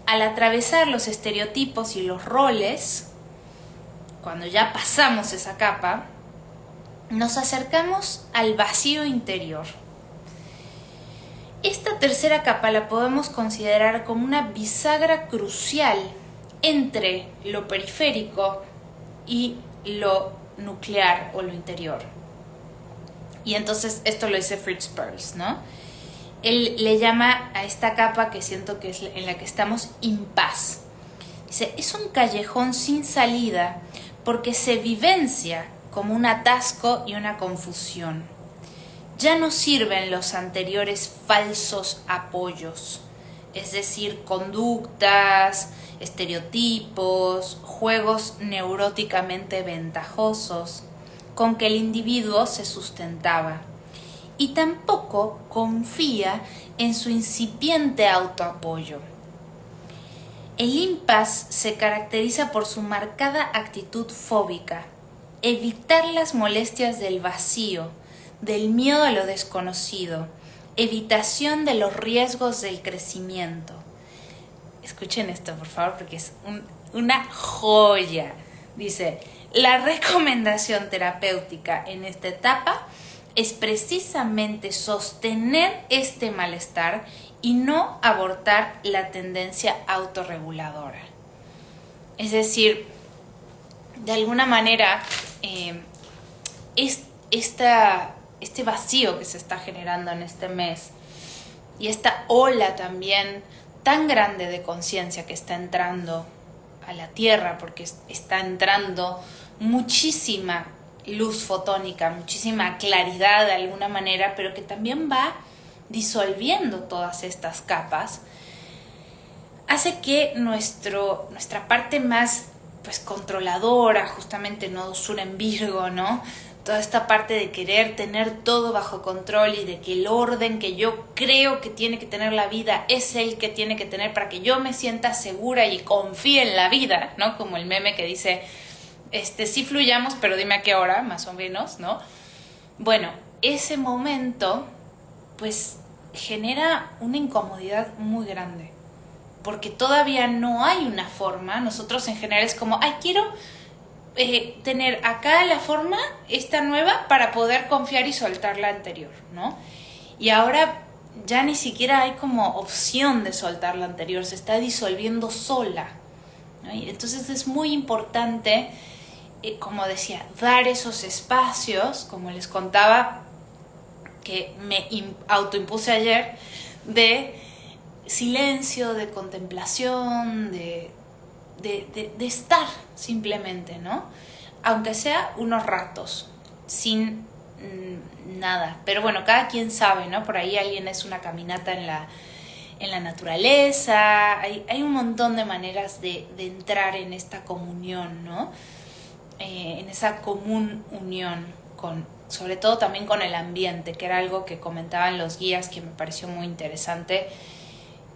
Al atravesar los estereotipos y los roles, cuando ya pasamos esa capa, nos acercamos al vacío interior. Esta tercera capa la podemos considerar como una bisagra crucial entre lo periférico y lo nuclear o lo interior. Y entonces esto lo dice Fritz Perls, ¿no? Él le llama a esta capa, que siento que es en la que estamos, impasse. Dice, es un callejón sin salida porque se vivencia como un atasco y una confusión. Ya no sirven los anteriores falsos apoyos, es decir, conductas, estereotipos, juegos neuróticamente ventajosos con que el individuo se sustentaba, y tampoco confía en su incipiente autoapoyo. El impasse se caracteriza por su marcada actitud fóbica, evitar las molestias del vacío, del miedo a lo desconocido, evitación de los riesgos del crecimiento. Escuchen esto, por favor, porque es una joya. Dice, la recomendación terapéutica en esta etapa es precisamente sostener este malestar y no abortar la tendencia autorreguladora. Es decir, de alguna manera, este vacío que se está generando en este mes y esta ola también tan grande de conciencia que está entrando a la Tierra, porque está entrando muchísima luz fotónica, muchísima claridad de alguna manera, pero que también va disolviendo todas estas capas, hace que nuestra parte más controladora, justamente nodo sur en Virgo, ¿no? Toda esta parte de querer tener todo bajo control y de que el orden que yo creo que tiene que tener la vida es el que tiene que tener para que yo me sienta segura y confíe en la vida, ¿no? Como el meme que dice, sí fluyamos, pero dime a qué hora, más o menos, ¿no? Bueno, ese momento, genera una incomodidad muy grande, porque todavía no hay una forma. Nosotros en general es como, quiero tener acá la forma, esta nueva, para poder confiar y soltar la anterior, ¿no? Y ahora ya ni siquiera hay como opción de soltar la anterior, se está disolviendo sola, ¿no? Y entonces es muy importante, como decía, dar esos espacios, como les contaba, que me autoimpuse ayer, de silencio, de contemplación, de estar simplemente, ¿no? Aunque sea unos ratos, sin nada. Pero bueno, cada quien sabe, ¿no? Por ahí alguien es una caminata en la naturaleza. Hay un montón de maneras de entrar en esta comunión, ¿no? En esa común unión, sobre todo también con el ambiente, que era algo que comentaban los guías, que me pareció muy interesante,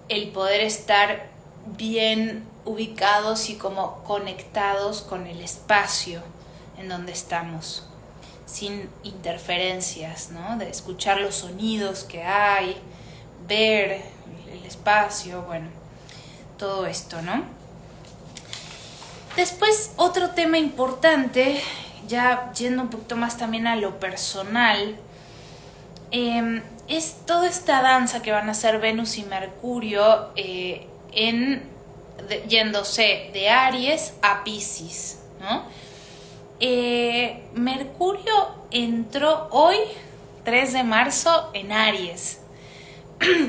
el poder estar bien ubicados y como conectados con el espacio en donde estamos. sin interferencias, ¿no? De escuchar los sonidos que hay, ver el espacio, bueno, todo esto, ¿no? Después, otro tema importante, ya yendo un poquito más también a lo personal, es toda esta danza que van a hacer Venus y Mercurio yéndose de Aries a Piscis, ¿no? Mercurio entró hoy, 3 de marzo, en Aries.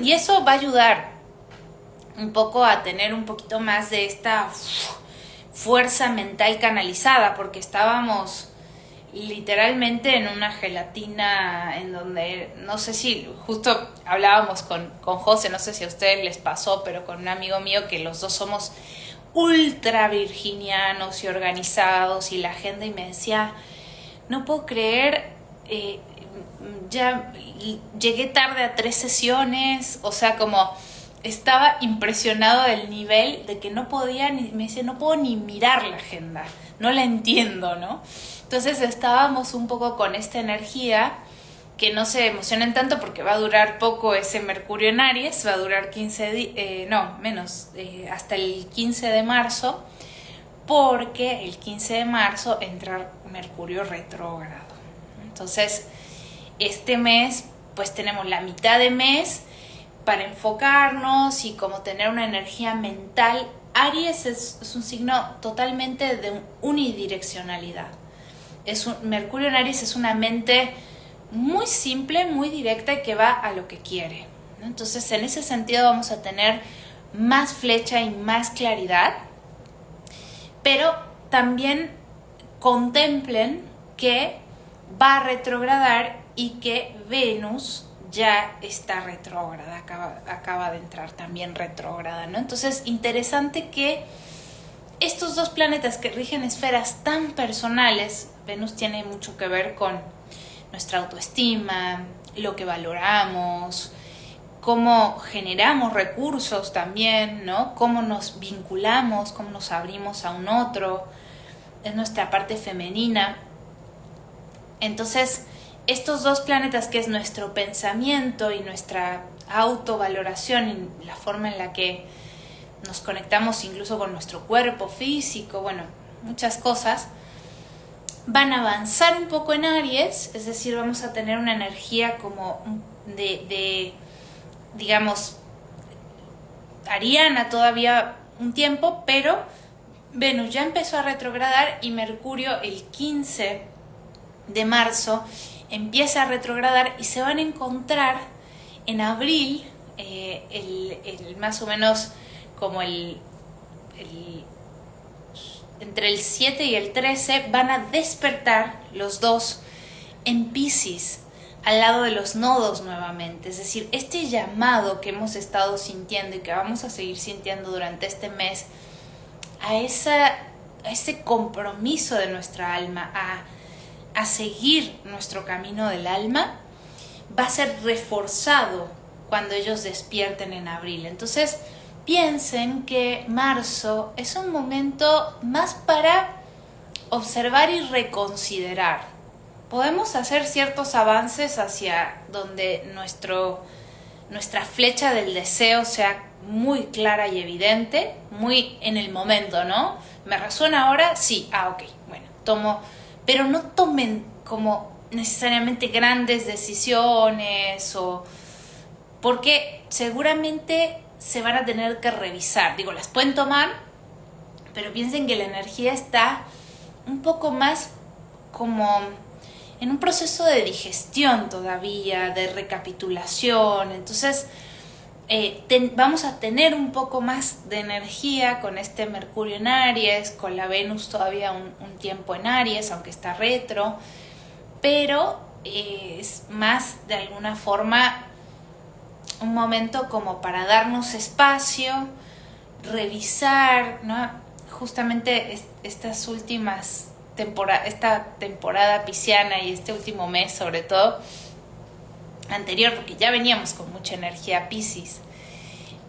Y eso va a ayudar un poco a tener un poquito más de esta fuerza mental canalizada, porque estábamos literalmente en una gelatina en donde, no sé si, justo hablábamos con José, no sé si a ustedes les pasó, pero con un amigo mío que los dos somos ultra virginianos y organizados y la agenda, y me decía, no puedo creer, ya llegué tarde a 3 sesiones, o sea, como estaba impresionado del nivel de que no podía, me dice, no puedo ni mirar la agenda, no la entiendo, ¿no? Entonces estábamos un poco con esta energía, que no se emocionen tanto porque va a durar poco ese Mercurio en Aries, va a durar hasta el 15 de marzo, porque el 15 de marzo entra Mercurio retrógrado. Entonces, este mes, pues tenemos la mitad de mes para enfocarnos y como tener una energía mental. Aries es un signo totalmente de unidireccionalidad. Mercurio en Aries es una mente muy simple, muy directa y que va a lo que quiere, ¿no? Entonces, en ese sentido vamos a tener más flecha y más claridad, pero también contemplen que va a retrogradar y que Venus ya está retrógrada, acaba de entrar también retrógrada, ¿no? Entonces, interesante que estos dos planetas que rigen esferas tan personales, Venus tiene mucho que ver con nuestra autoestima, lo que valoramos, cómo generamos recursos también, ¿no? Cómo nos vinculamos, cómo nos abrimos a un otro, es nuestra parte femenina. Entonces, estos dos planetas, que es nuestro pensamiento y nuestra autovaloración y la forma en la que nos conectamos incluso con nuestro cuerpo físico, bueno, muchas cosas, van a avanzar un poco en Aries, es decir, vamos a tener una energía como digamos, ariana todavía un tiempo, pero Venus ya empezó a retrogradar y Mercurio el 15 de marzo empieza a retrogradar y se van a encontrar en abril, más o menos como entre el 7 y el 13 van a despertar los dos en Piscis, al lado de los nodos nuevamente. Es decir, este llamado que hemos estado sintiendo y que vamos a seguir sintiendo durante este mes, a ese compromiso de nuestra alma, a seguir nuestro camino del alma, va a ser reforzado cuando ellos despierten en abril. Entonces, piensen que marzo es un momento más para observar y reconsiderar. Podemos hacer ciertos avances hacia donde nuestra flecha del deseo sea muy clara y evidente, muy en el momento, ¿no? ¿Me resuena ahora? Sí, ok, bueno, tomo, pero no tomen como necesariamente grandes decisiones porque seguramente se van a tener que revisar. Digo, las pueden tomar, pero piensen que la energía está un poco más como en un proceso de digestión todavía, de recapitulación. Entonces, vamos a tener un poco más de energía con este Mercurio en Aries, con la Venus todavía un tiempo en Aries, aunque está retro, pero es más de alguna forma un momento como para darnos espacio, revisar, ¿no? Justamente estas últimas esta temporada pisciana y este último mes sobre todo, anterior, porque ya veníamos con mucha energía Piscis,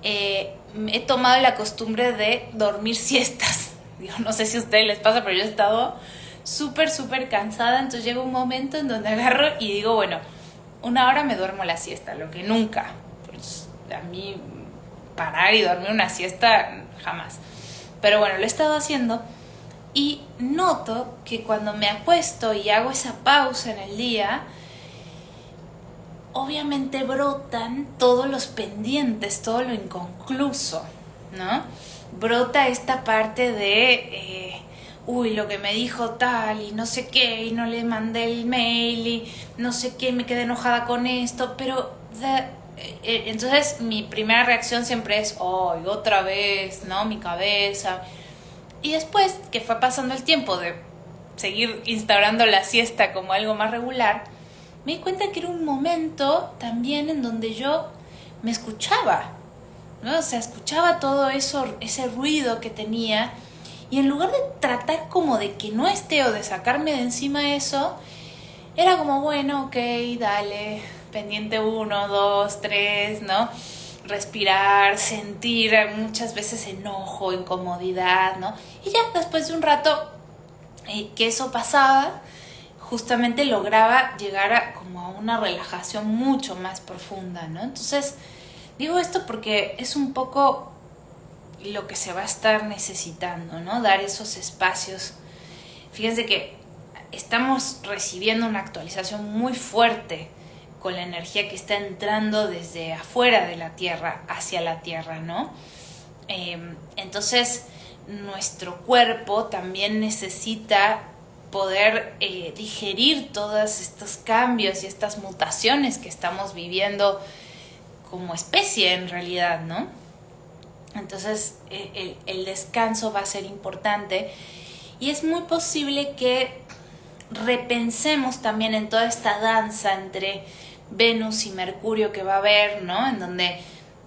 he tomado la costumbre de dormir siestas. Digo, no sé si a ustedes les pasa, pero yo he estado súper, súper cansada. Entonces llega un momento en donde agarro y digo, bueno, 1 hora me duermo la siesta, lo que nunca. Pues a mí parar y dormir una siesta, jamás. Pero bueno, lo he estado haciendo y noto que cuando me acuesto y hago esa pausa en el día, obviamente brotan todos los pendientes, todo lo inconcluso, ¿no? Brota esta parte de, lo que me dijo tal y no sé qué, y no le mandé el mail y no sé qué, me quedé enojada con esto, pero entonces mi primera reacción siempre es, otra vez, ¿no? Mi cabeza. Y después que fue pasando el tiempo de seguir instaurando la siesta como algo más regular, me di cuenta que era un momento también en donde yo me escuchaba, ¿no? O sea, escuchaba todo eso, ese ruido que tenía, y en lugar de tratar como de que no esté o de sacarme de encima eso, era como, bueno, ok, dale, pendiente 1, 2, 3, ¿no? Respirar, sentir muchas veces enojo, incomodidad, ¿no? Y ya después de un rato que eso pasaba, justamente lograba llegar como a una relajación mucho más profunda, ¿no? Entonces, digo esto porque es un poco lo que se va a estar necesitando, ¿no? Dar esos espacios. Fíjense que estamos recibiendo una actualización muy fuerte con la energía que está entrando desde afuera de la Tierra hacia la Tierra, ¿no? Entonces, nuestro cuerpo también necesita poder digerir todos estos cambios y estas mutaciones que estamos viviendo como especie en realidad, ¿no? Entonces el descanso va a ser importante y es muy posible que repensemos también en toda esta danza entre Venus y Mercurio que va a haber, ¿no? En donde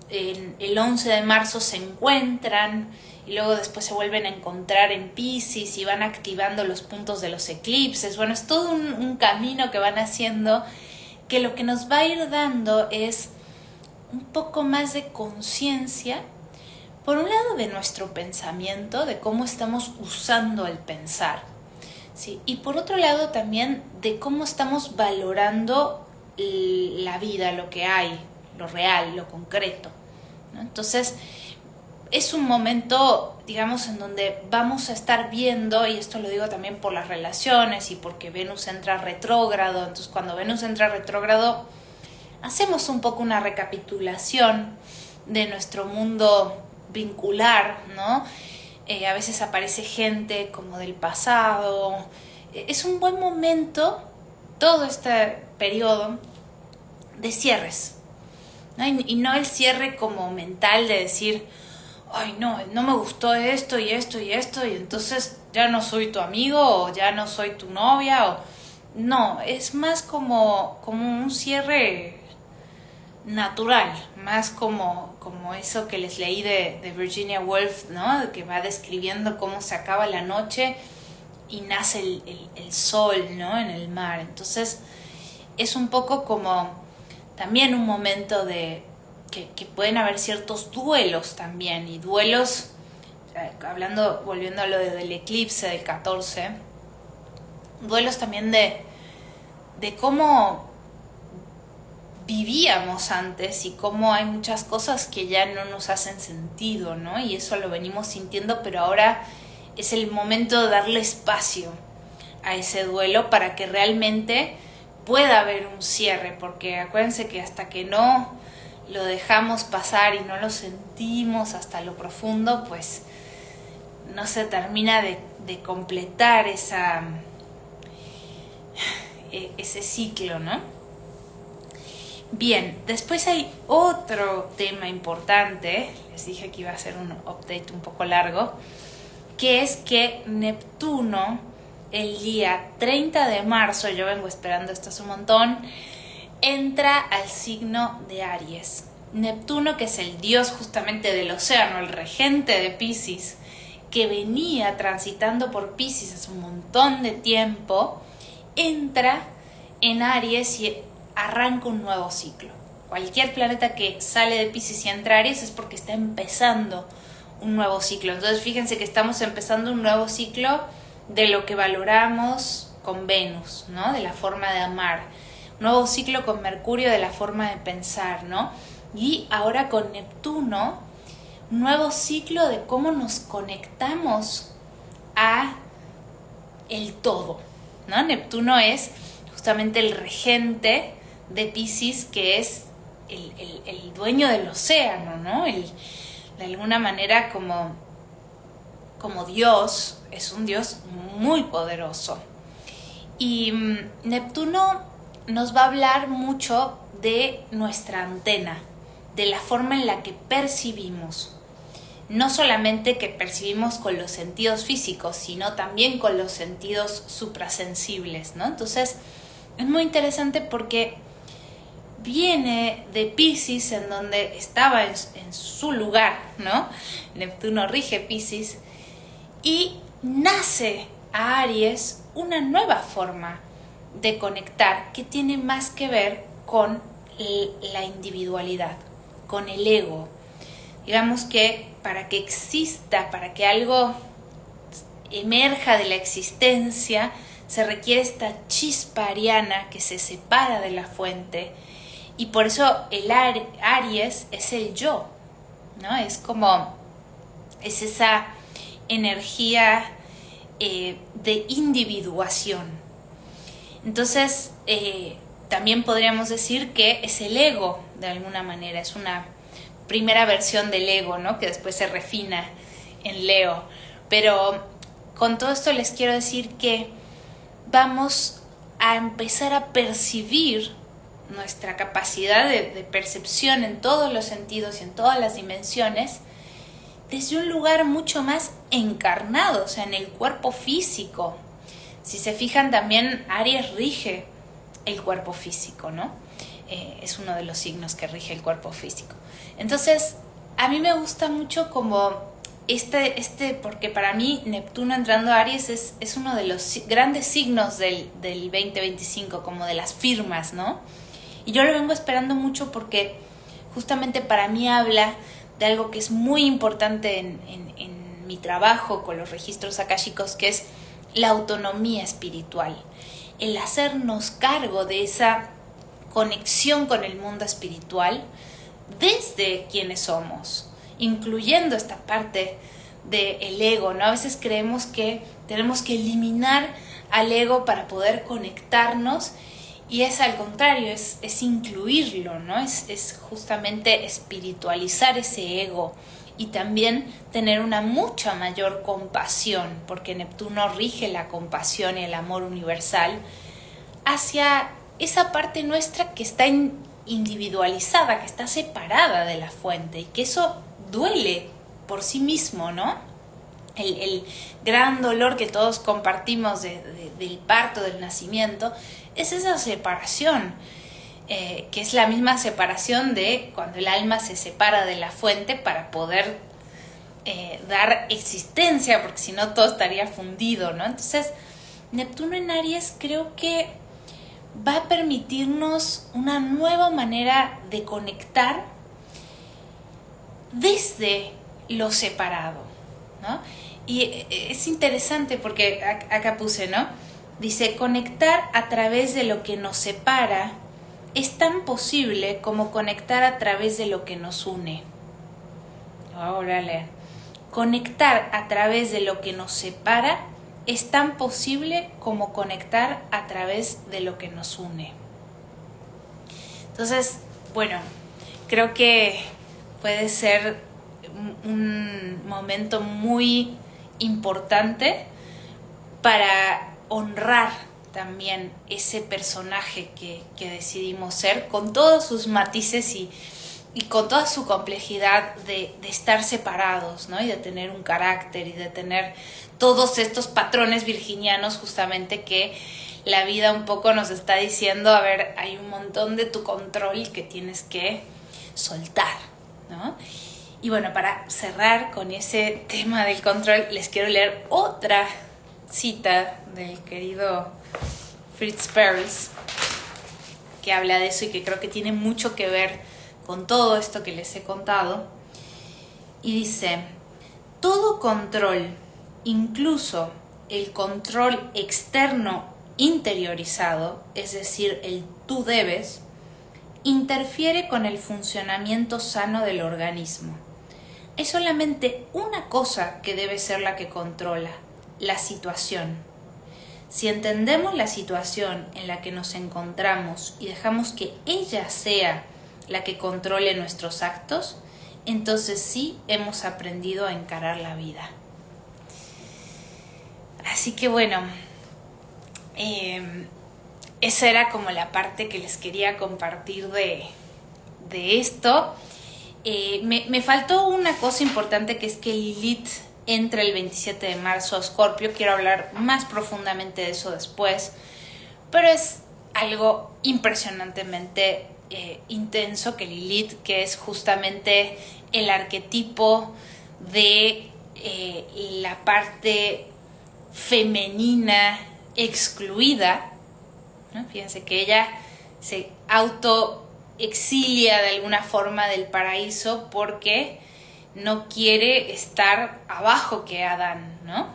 el 11 de marzo se encuentran y luego después se vuelven a encontrar en Piscis y van activando los puntos de los eclipses. Bueno, es todo un camino que van haciendo que lo que nos va a ir dando es un poco más de conciencia, por un lado de nuestro pensamiento, de cómo estamos usando el pensar, ¿sí? Y por otro lado también de cómo estamos valorando la vida, lo que hay, lo real, lo concreto, ¿no? Entonces, es un momento, digamos, en donde vamos a estar viendo, y esto lo digo también por las relaciones y porque Venus entra retrógrado. Entonces, cuando Venus entra retrógrado, hacemos un poco una recapitulación de nuestro mundo vincular, ¿no? A veces aparece gente como del pasado. Es un buen momento, todo este periodo, de cierres, ¿no? Y no el cierre como mental de decir, ay, no me gustó esto y esto y esto, y entonces ya no soy tu amigo o ya no soy tu novia. No, es más como un cierre natural, más como eso que les leí de Virginia Woolf, ¿no? Que va describiendo cómo se acaba la noche y nace el sol, ¿no? En el mar. Entonces es un poco como también un momento de que pueden haber ciertos duelos también, y duelos, volviendo a lo del eclipse del 14, duelos también de cómo vivíamos antes y cómo hay muchas cosas que ya no nos hacen sentido, ¿no? Y eso lo venimos sintiendo, pero ahora es el momento de darle espacio a ese duelo para que realmente pueda haber un cierre, porque acuérdense que hasta que no lo dejamos pasar y no lo sentimos hasta lo profundo, pues no se termina de completar ese ciclo, ¿no? Bien, después hay otro tema importante, les dije que iba a ser un update un poco largo, que es que Neptuno, el día 30 de marzo, yo vengo esperando esto hace un montón, entra al signo de Aries. Neptuno, que es el dios justamente del océano, el regente de Piscis, que venía transitando por Piscis hace un montón de tiempo, entra en Aries y arranca un nuevo ciclo. Cualquier planeta que sale de Piscis y entra a Aries es porque está empezando un nuevo ciclo. Entonces fíjense que estamos empezando un nuevo ciclo de lo que valoramos con Venus, ¿no? De la forma de amar. Nuevo ciclo con Mercurio de la forma de pensar, ¿no? Y ahora con Neptuno, nuevo ciclo de cómo nos conectamos a el todo, ¿no? Neptuno es justamente el regente de Piscis, que es el dueño del océano, ¿no? De alguna manera como Dios, es un Dios muy poderoso. Y Neptuno nos va a hablar mucho de nuestra antena, de la forma en la que percibimos. No solamente que percibimos con los sentidos físicos, sino también con los sentidos suprasensibles, ¿no? Entonces, es muy interesante porque viene de Piscis, en donde estaba en su lugar, ¿no? Neptuno rige Piscis, y nace a Aries una nueva forma de conectar que tiene más que ver con la individualidad, con el ego. Digamos que para que exista, para que algo emerja de la existencia, se requiere esta chispa ariana que se separa de la fuente, y por eso el Aries es el yo, ¿no? Es esa energía de individuación. Entonces, también podríamos decir que es el ego, de alguna manera, es una primera versión del ego, ¿no? Que después se refina en Leo. Pero con todo esto les quiero decir que vamos a empezar a percibir nuestra capacidad de percepción en todos los sentidos y en todas las dimensiones desde un lugar mucho más encarnado, o sea, en el cuerpo físico. Si se fijan, también Aries rige el cuerpo físico, ¿no? Es uno de los signos que rige el cuerpo físico. Entonces, a mí me gusta mucho como porque para mí Neptuno entrando a Aries es uno de los grandes signos del 2025, como de las firmas, ¿no? Y yo lo vengo esperando mucho porque justamente para mí habla de algo que es muy importante en mi trabajo con los registros akáshicos, que es la autonomía espiritual, el hacernos cargo de esa conexión con el mundo espiritual desde quienes somos, incluyendo esta parte del ego, ¿no? A veces creemos que tenemos que eliminar al ego para poder conectarnos, y es al contrario, es incluirlo, ¿no? Es justamente espiritualizar ese ego y también tener una mucha mayor compasión, porque Neptuno rige la compasión y el amor universal hacia esa parte nuestra que está individualizada, que está separada de la fuente, y que eso duele por sí mismo, ¿no? El gran dolor que todos compartimos del parto, del nacimiento, es esa separación, que es la misma separación de cuando el alma se separa de la fuente para poder dar existencia, porque si no todo estaría fundido, ¿no? Entonces, Neptuno en Aries creo que va a permitirnos una nueva manera de conectar desde lo separado, ¿no? Y es interesante porque acá puse, ¿no? Dice, conectar a través de lo que nos separa es tan posible como conectar a través de lo que nos une. Lo voy a volver a leer. Conectar a través de lo que nos separa es tan posible como conectar a través de lo que nos une. Entonces, bueno, creo que puede ser un momento muy importante para honrar también ese personaje que decidimos ser, con todos sus matices y con toda su complejidad de estar separados, ¿no? Y de tener un carácter y de tener todos estos patrones virginianos justamente que la vida un poco nos está diciendo, a ver, hay un montón de tu control que tienes que soltar, ¿no? Y bueno, para cerrar con ese tema del control, les quiero leer otra cita del querido Fritz Perls, que habla de eso y que creo que tiene mucho que ver con todo esto que les he contado. Y dice, todo control, incluso el control externo interiorizado, es decir, el tú debes, interfiere con el funcionamiento sano del organismo. Hay solamente una cosa que debe ser la que controla: la situación. Si entendemos la situación en la que nos encontramos y dejamos que ella sea la que controle nuestros actos, entonces sí hemos aprendido a encarar la vida. Así que bueno, esa era como la parte que les quería compartir de esto. Me faltó una cosa importante, que es que Lilith entra el 27 de marzo a Escorpio. Quiero hablar más profundamente de eso después, pero es algo impresionantemente intenso que Lilith, que es justamente el arquetipo de la parte femenina excluida, ¿no? Fíjense que ella se autoexilia de alguna forma del paraíso porque no quiere estar abajo que Adán, ¿no?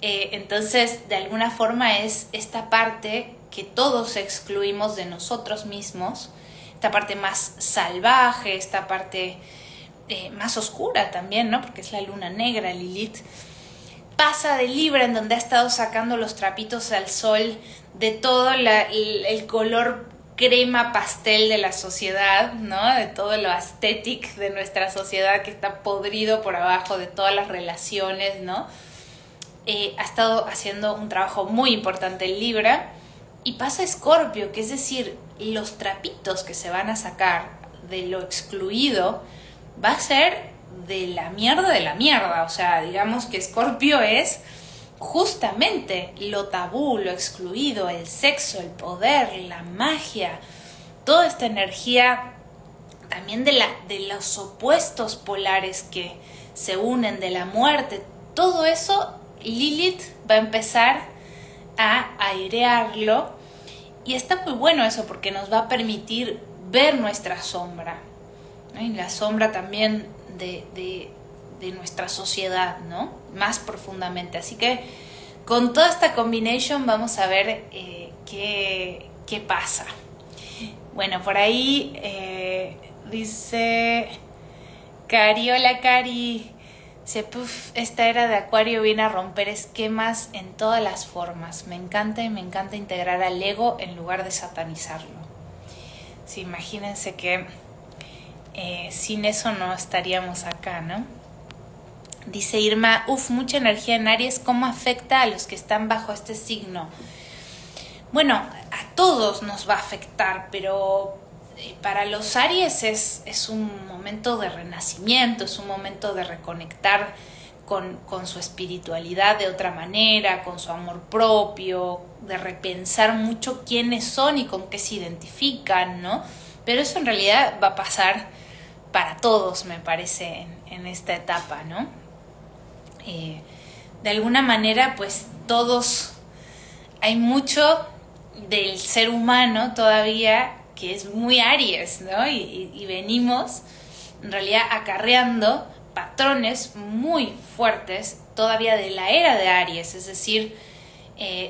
Entonces, de alguna forma es esta parte que todos excluimos de nosotros mismos, esta parte más salvaje, esta parte más oscura también, ¿no? Porque es la luna negra, Lilith. Pasa de Libra, en donde ha estado sacando los trapitos al sol de todo el color crema pastel de la sociedad, ¿no? De todo lo aesthetic de nuestra sociedad que está podrido por abajo, de todas las relaciones, ¿no? Ha estado haciendo un trabajo muy importante en Libra. Y pasa a Escorpio, que es decir, los trapitos que se van a sacar de lo excluido va a ser de la mierda. O sea, digamos que Escorpio es justamente lo tabú, lo excluido, el sexo, el poder, la magia, toda esta energía también de los opuestos polares que se unen, de la muerte. Todo eso Lilith va a empezar a airearlo, y está muy bueno eso porque nos va a permitir ver nuestra sombra, ¿no? Y la sombra también de nuestra sociedad, ¿no? Más profundamente. Así que con toda esta combination vamos a ver qué pasa. Bueno, por ahí dice Cari, hola Cari. Esta era de Acuario viene a romper esquemas en todas las formas. Me encanta integrar al ego en lugar de satanizarlo. Sí, imagínense que sin eso no estaríamos acá, ¿no? Dice Irma, mucha energía en Aries, ¿cómo afecta a los que están bajo este signo? Bueno, a todos nos va a afectar, pero para los Aries es un momento de renacimiento, es un momento de reconectar con su espiritualidad de otra manera, con su amor propio, de repensar mucho quiénes son y con qué se identifican, ¿no? Pero eso en realidad va a pasar para todos, me parece, en esta etapa, ¿no? De alguna manera, pues todos, hay mucho del ser humano todavía que es muy Aries, ¿no? Y venimos en realidad acarreando patrones muy fuertes todavía de la era de Aries, es decir,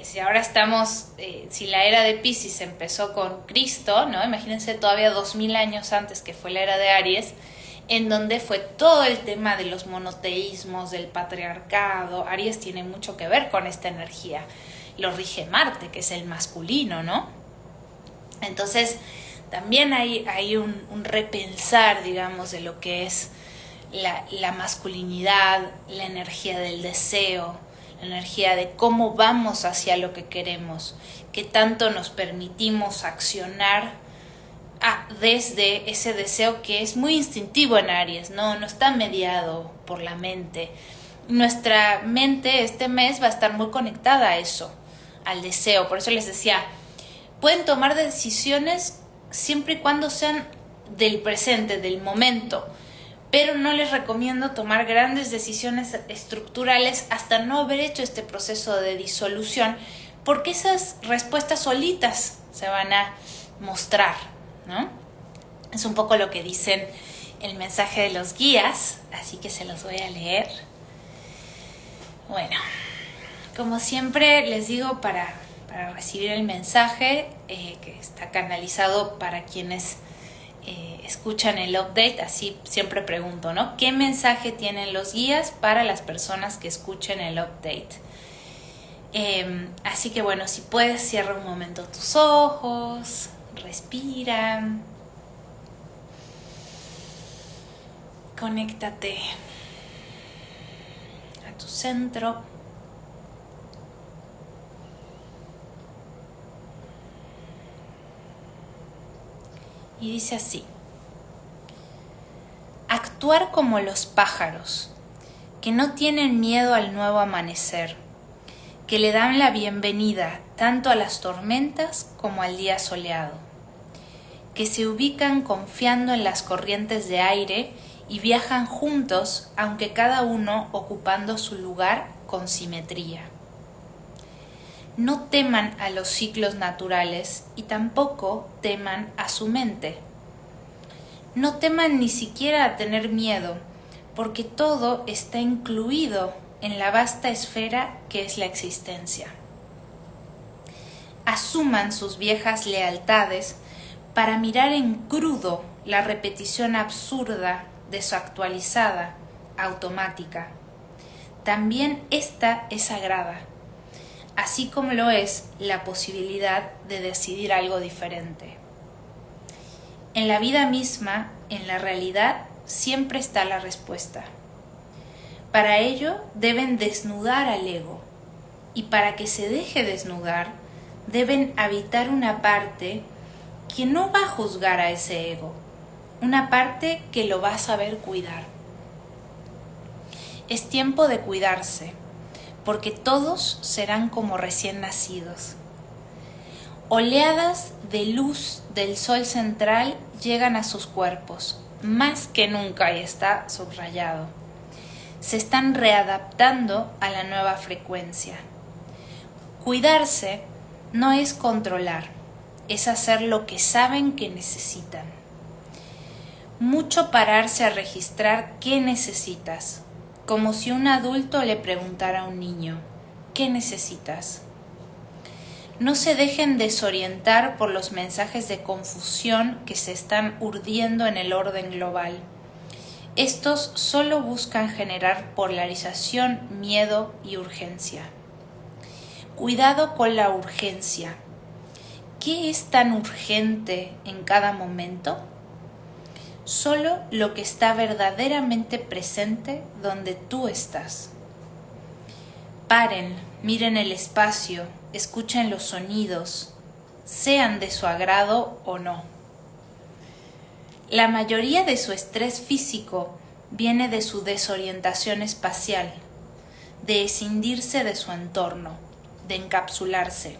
si ahora estamos, si la era de Piscis empezó con Cristo, ¿no? Imagínense todavía 2000 años antes, que fue la era de Aries, en donde fue todo el tema de los monoteísmos, del patriarcado. Aries tiene mucho que ver con esta energía. Lo rige Marte, que es el masculino, ¿no? Entonces, también hay un repensar, digamos, de lo que es la masculinidad, la energía del deseo, la energía de cómo vamos hacia lo que queremos, qué tanto nos permitimos accionar desde ese deseo que es muy instintivo en Aries, no está mediado por la mente. Nuestra mente este mes va a estar muy conectada a eso, al deseo. Por eso les decía, pueden tomar decisiones siempre y cuando sean del presente, del momento, pero no les recomiendo tomar grandes decisiones estructurales hasta no haber hecho este proceso de disolución, porque esas respuestas solitas se van a mostrar, ¿no? Es un poco lo que dicen el mensaje de los guías, así que se los voy a leer. Bueno, Como siempre les digo, para recibir el mensaje que está canalizado para quienes escuchan el update, así siempre pregunto, ¿no? ¿Qué mensaje tienen los guías para las personas que escuchen el update? Así que bueno, si puedes, cierra un momento tus ojos, respira, conéctate a tu centro. Y dice así: actuar como los pájaros, que no tienen miedo al nuevo amanecer, que le dan la bienvenida tanto a las tormentas como al día soleado, que se ubican confiando en las corrientes de aire y viajan juntos, aunque cada uno ocupando su lugar con simetría. No teman a los ciclos naturales y tampoco teman a su mente. No teman ni siquiera a tener miedo, porque todo está incluido en la vasta esfera que es la existencia. Asuman sus viejas lealtades para mirar en crudo la repetición absurda de su actualizada, automática. También esta es sagrada, así como lo es la posibilidad de decidir algo diferente. En la vida misma, en la realidad, siempre está la respuesta. Para ello deben desnudar al ego, y para que se deje desnudar, deben habitar una parte que no va a juzgar a ese ego, una parte que lo va a saber cuidar. Es tiempo de cuidarse, porque todos serán como recién nacidos. Oleadas de luz del sol central llegan a sus cuerpos, más que nunca, y está subrayado. Se están readaptando a la nueva frecuencia. Cuidarse no es controlar, es hacer lo que saben que necesitan. Mucho pararse a registrar qué necesitas, como si un adulto le preguntara a un niño, ¿qué necesitas? No se dejen desorientar por los mensajes de confusión que se están urdiendo en el orden global. Estos solo buscan generar polarización, miedo y urgencia. Cuidado con la urgencia. ¿Qué es tan urgente en cada momento? Solo lo que está verdaderamente presente donde tú estás. Paren, miren el espacio, escuchen los sonidos, sean de su agrado o no. La mayoría de su estrés físico viene de su desorientación espacial, de escindirse de su entorno, de encapsularse.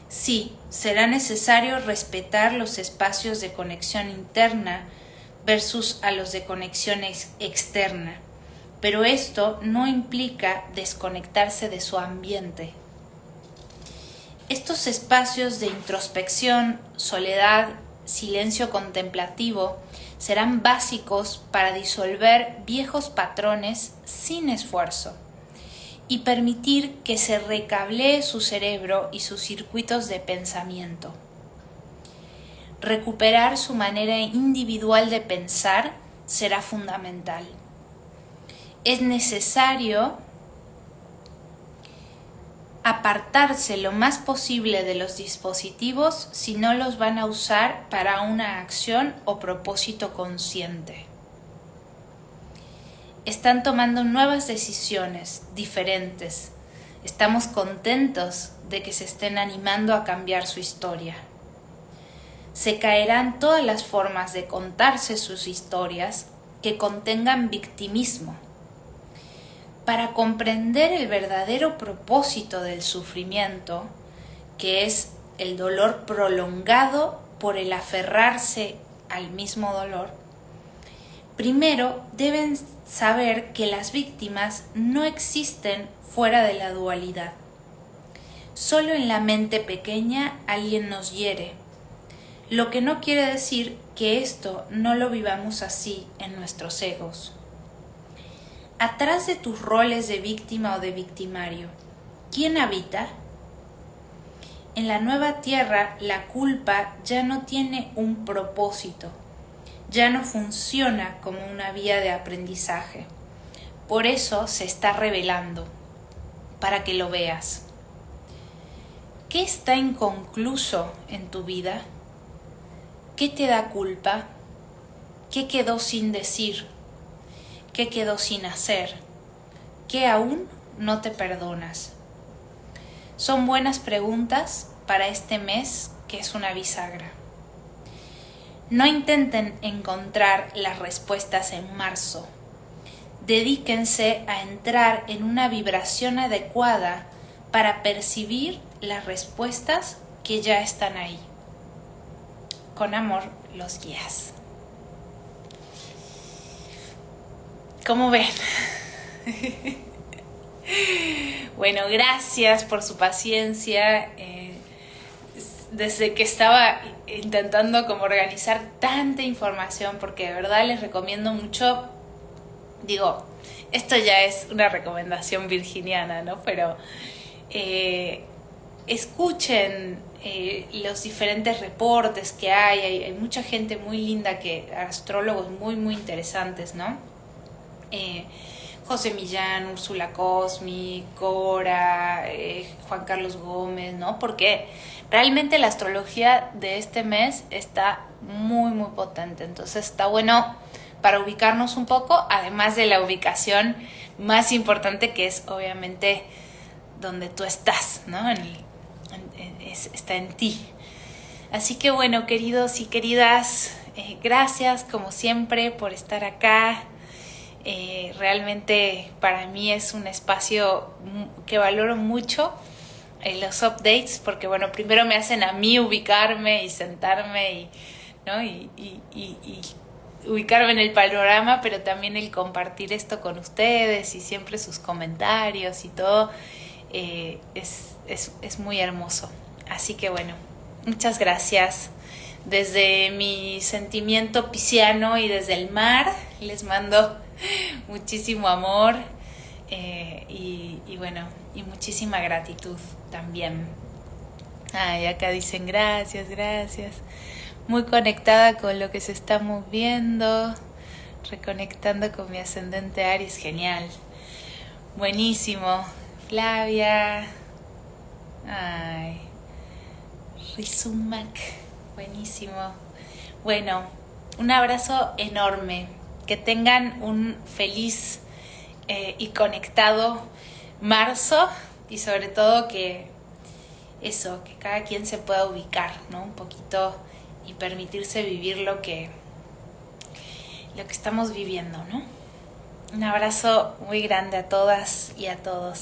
Sí, será necesario respetar los espacios de conexión interna versus a los de conexión externa, pero esto no implica desconectarse de su ambiente. Estos espacios de introspección, soledad, silencio contemplativo serán básicos para disolver viejos patrones sin esfuerzo y permitir que se recablee su cerebro y sus circuitos de pensamiento. Recuperar su manera individual de pensar será fundamental. Es necesario apartarse lo más posible de los dispositivos si no los van a usar para una acción o propósito consciente. Están tomando nuevas decisiones diferentes. Estamos contentos de que se estén animando a cambiar su historia. Se caerán todas las formas de contarse sus historias que contengan victimismo. Para comprender el verdadero propósito del sufrimiento, que es el dolor prolongado por el aferrarse al mismo dolor, primero deben saber que las víctimas no existen fuera de la dualidad. Solo en la mente pequeña alguien nos hiere, lo que no quiere decir que esto no lo vivamos así en nuestros egos. Atrás de tus roles de víctima o de victimario, ¿quién habita? En la nueva tierra, la culpa ya no tiene un propósito, ya no funciona como una vía de aprendizaje. Por eso se está revelando, para que lo veas. ¿Qué está inconcluso en tu vida? ¿Qué te da culpa? ¿Qué quedó sin decir? ¿Qué quedó sin hacer? ¿Qué aún no te perdonas? Son buenas preguntas para este mes que es una bisagra. No intenten encontrar las respuestas en marzo. Dedíquense a entrar en una vibración adecuada para percibir las respuestas que ya están ahí. Con amor, los guías. ¿Cómo ven? Bueno, gracias por su paciencia. Desde que estaba intentando como organizar tanta información, porque de verdad les recomiendo mucho, digo, esto ya es una recomendación virginiana, ¿no? Pero escuchen los diferentes reportes que hay mucha gente muy linda, astrólogos muy, muy interesantes, ¿no? José Millán, Úrsula Cosmi, Cora, Juan Carlos Gómez, ¿no? Porque realmente la astrología de este mes está muy, muy potente. Entonces está bueno para ubicarnos un poco, además de la ubicación más importante, que es obviamente donde tú estás, ¿no? Está en ti. Así que bueno, queridos y queridas, gracias como siempre por estar acá. Realmente para mí es un espacio que valoro mucho, los updates, porque bueno, primero me hacen a mí ubicarme y sentarme ¿no? y ubicarme en el panorama, pero también el compartir esto con ustedes y siempre sus comentarios y todo, es muy hermoso. Así que bueno, muchas gracias. Desde mi sentimiento pisciano y desde el mar les mando muchísimo amor, y bueno, y muchísima gratitud también. Ay, acá dicen gracias. Muy conectada con lo que se está moviendo, reconectando con mi ascendente Aries, genial. Buenísimo. Flavia. Ay. Rizumak. Buenísimo. Bueno, un abrazo enorme. Que tengan un feliz y conectado marzo, y sobre todo que cada quien se pueda ubicar, ¿no? Un poquito, y permitirse vivir lo que estamos viviendo, ¿no? Un abrazo muy grande a todas y a todos.